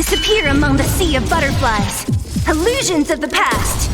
Disappear among the sea of butterflies. Illusions of the past.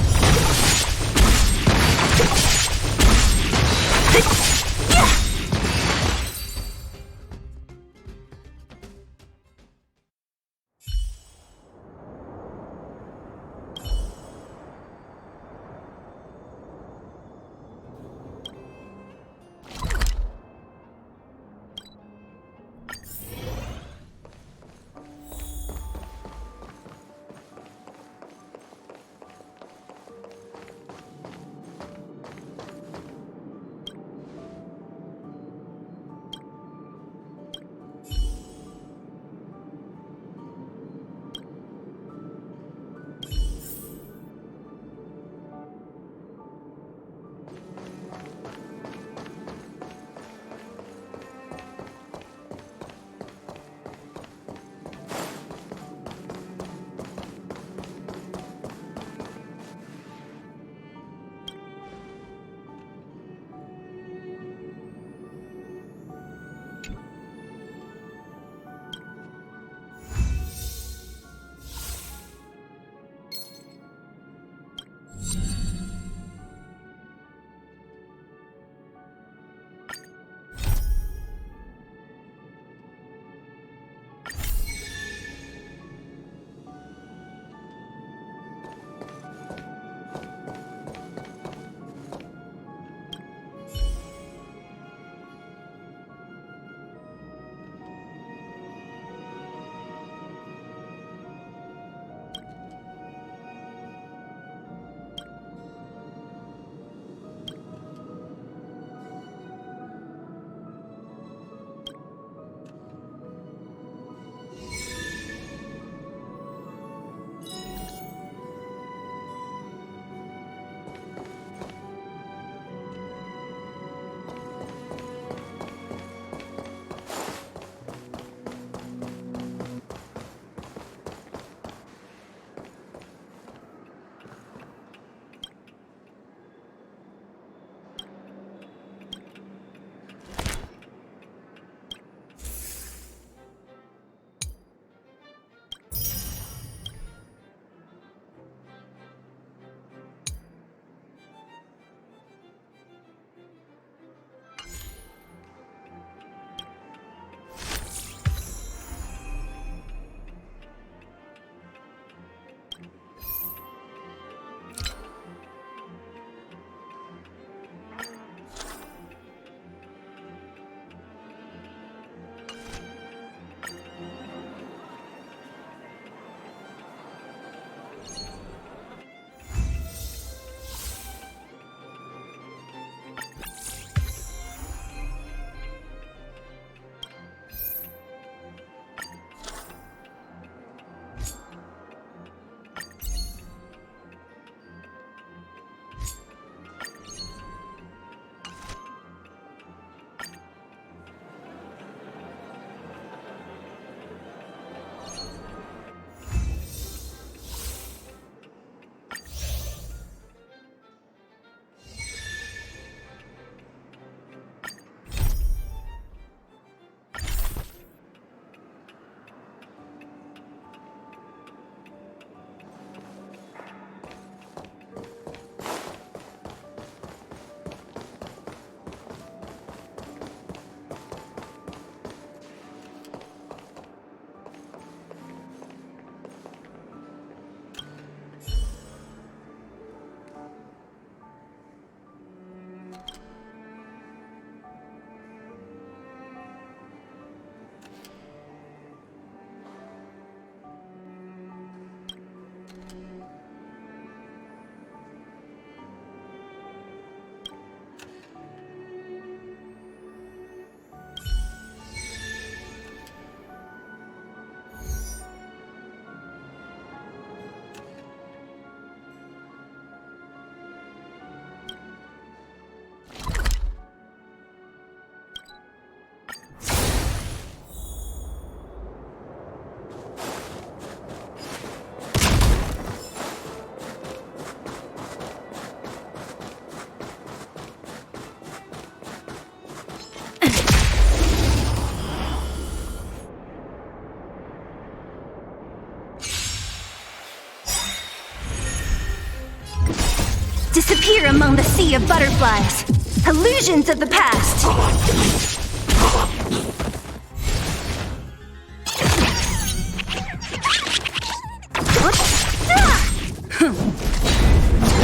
Disappear among the sea of butterflies. Illusions of the past.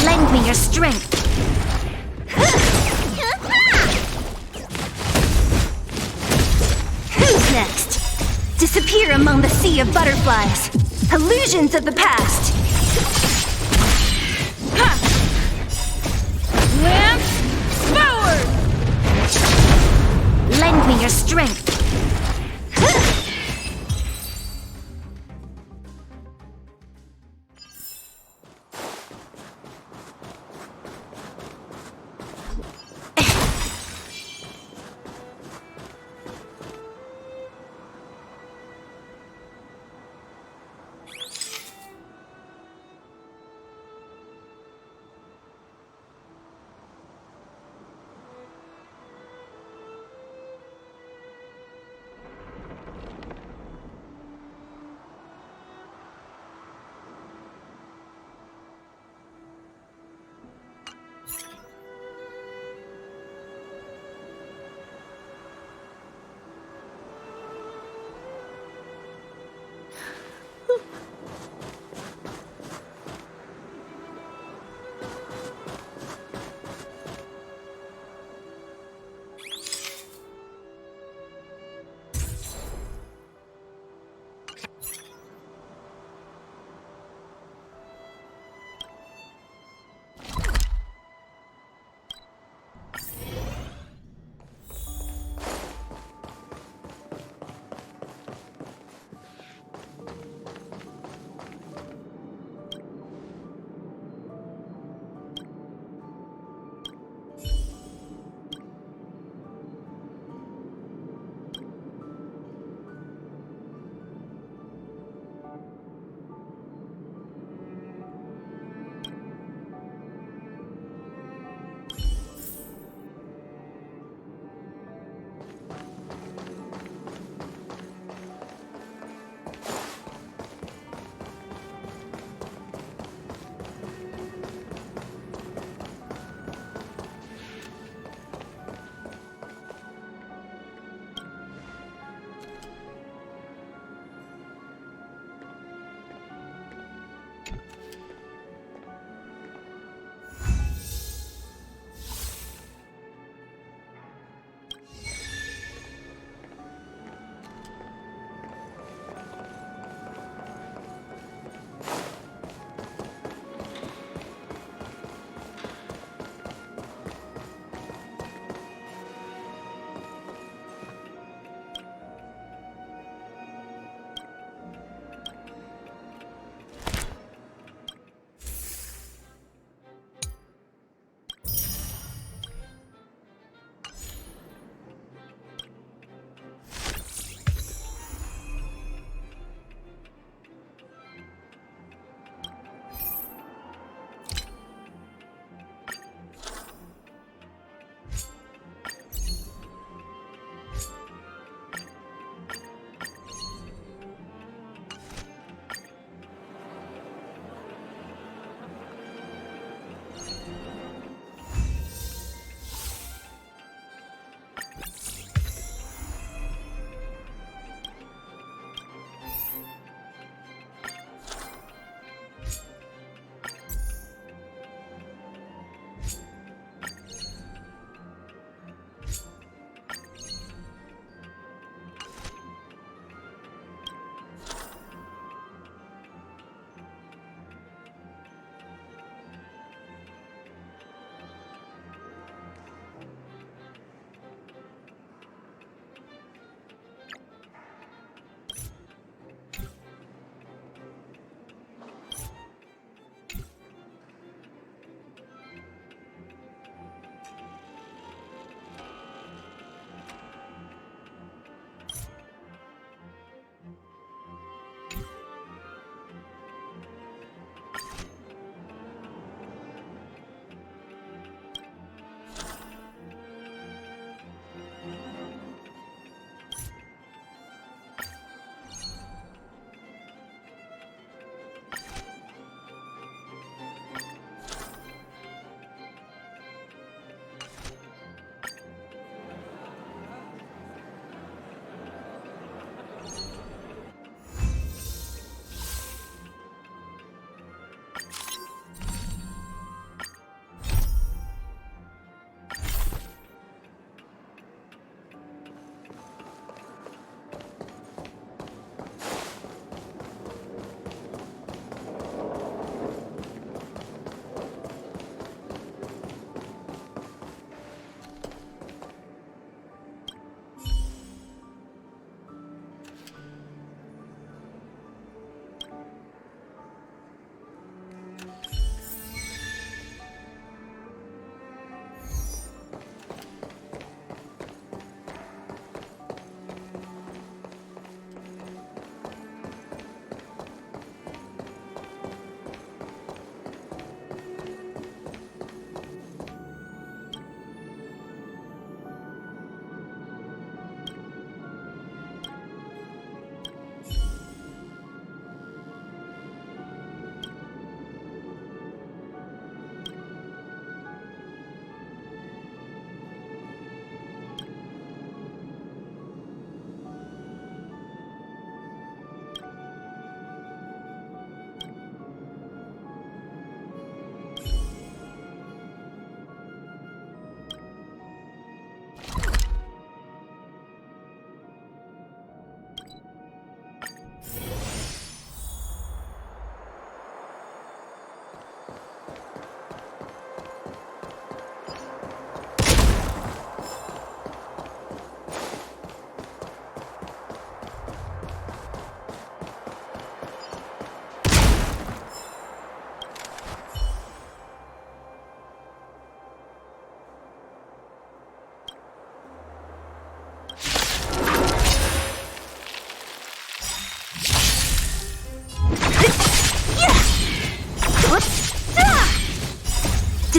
Lend me your strength. Who's next? Disappear among the sea of butterflies. Illusions of the past. Lance forward! Lend me your strength.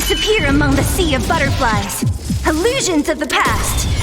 disappear among the sea of butterflies. Illusions of the past.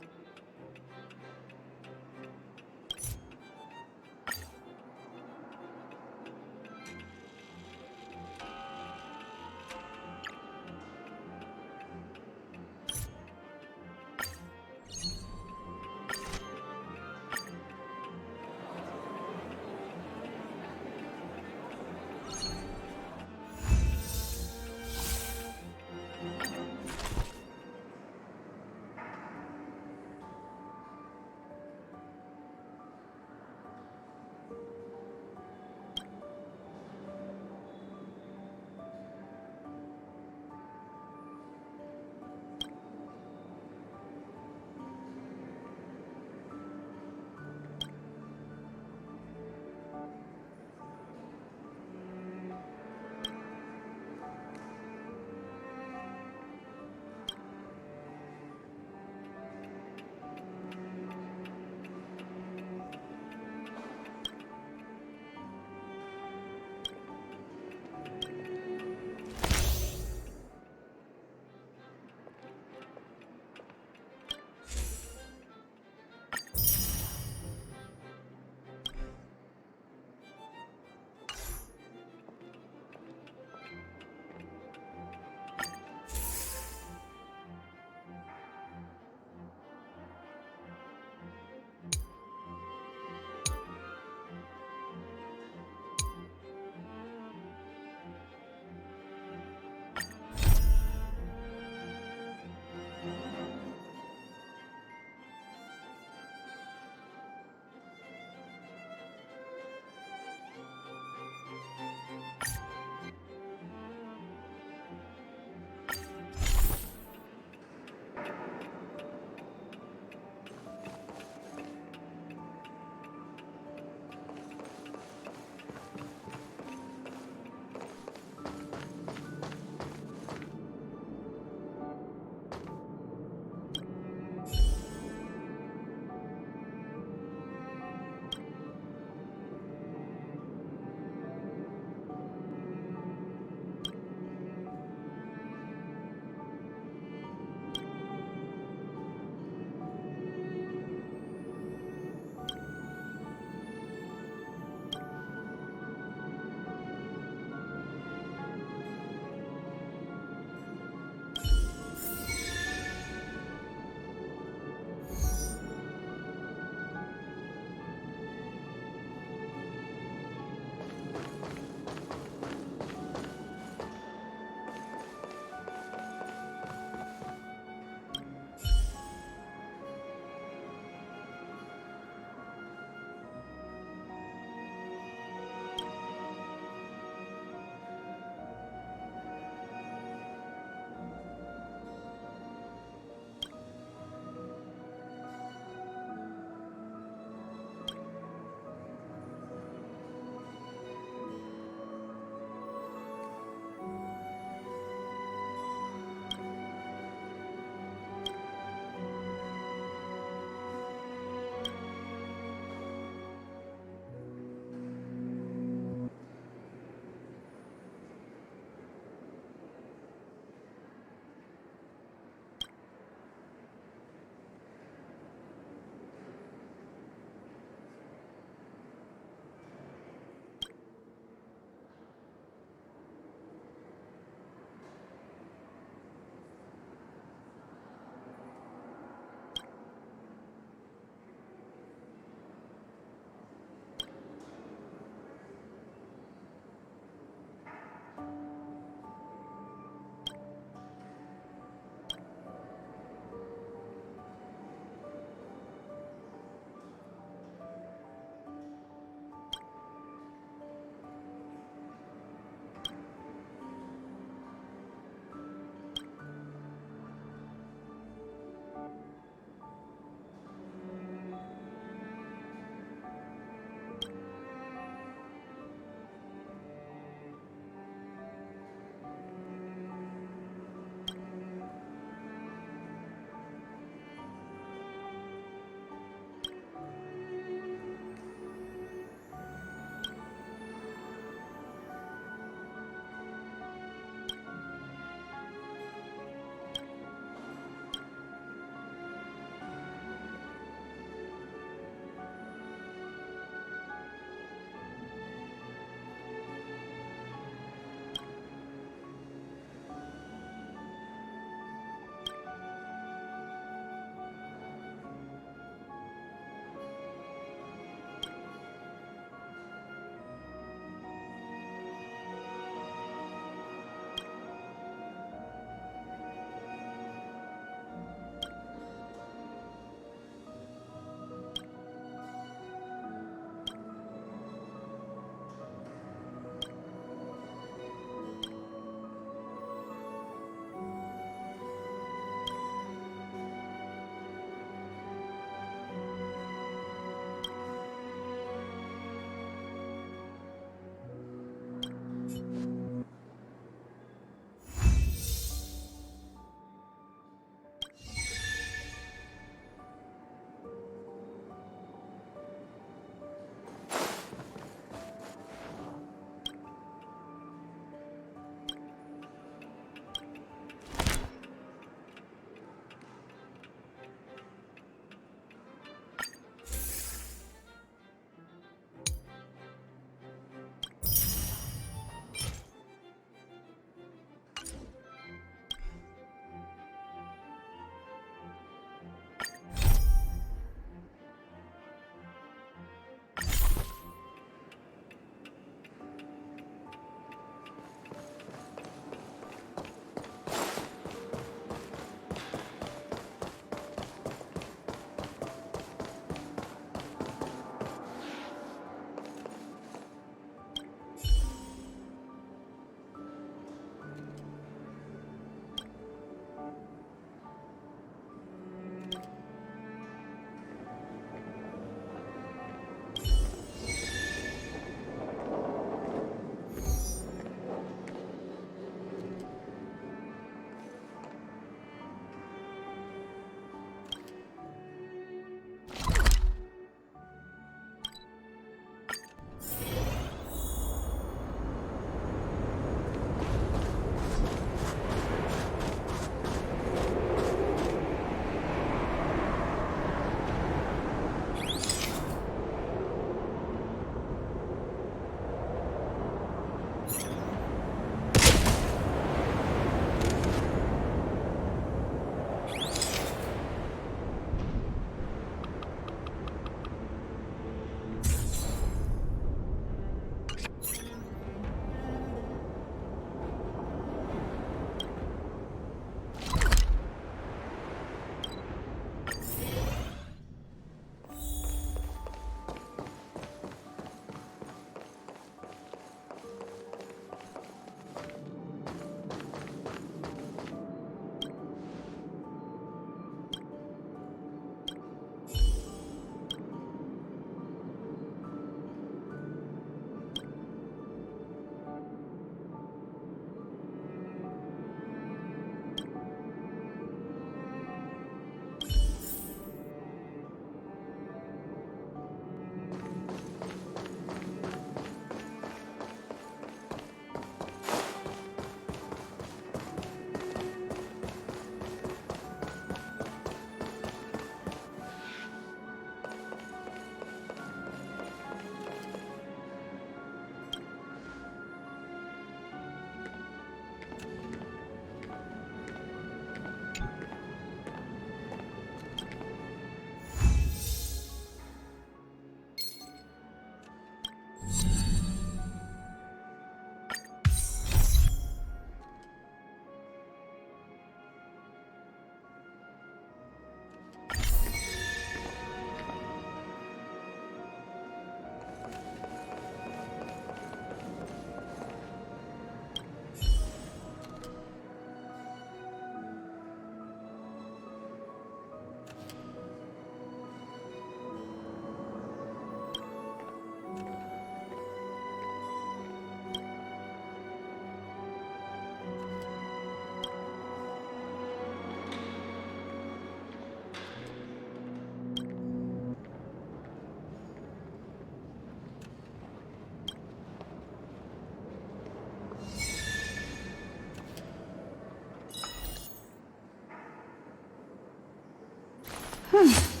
Hmm.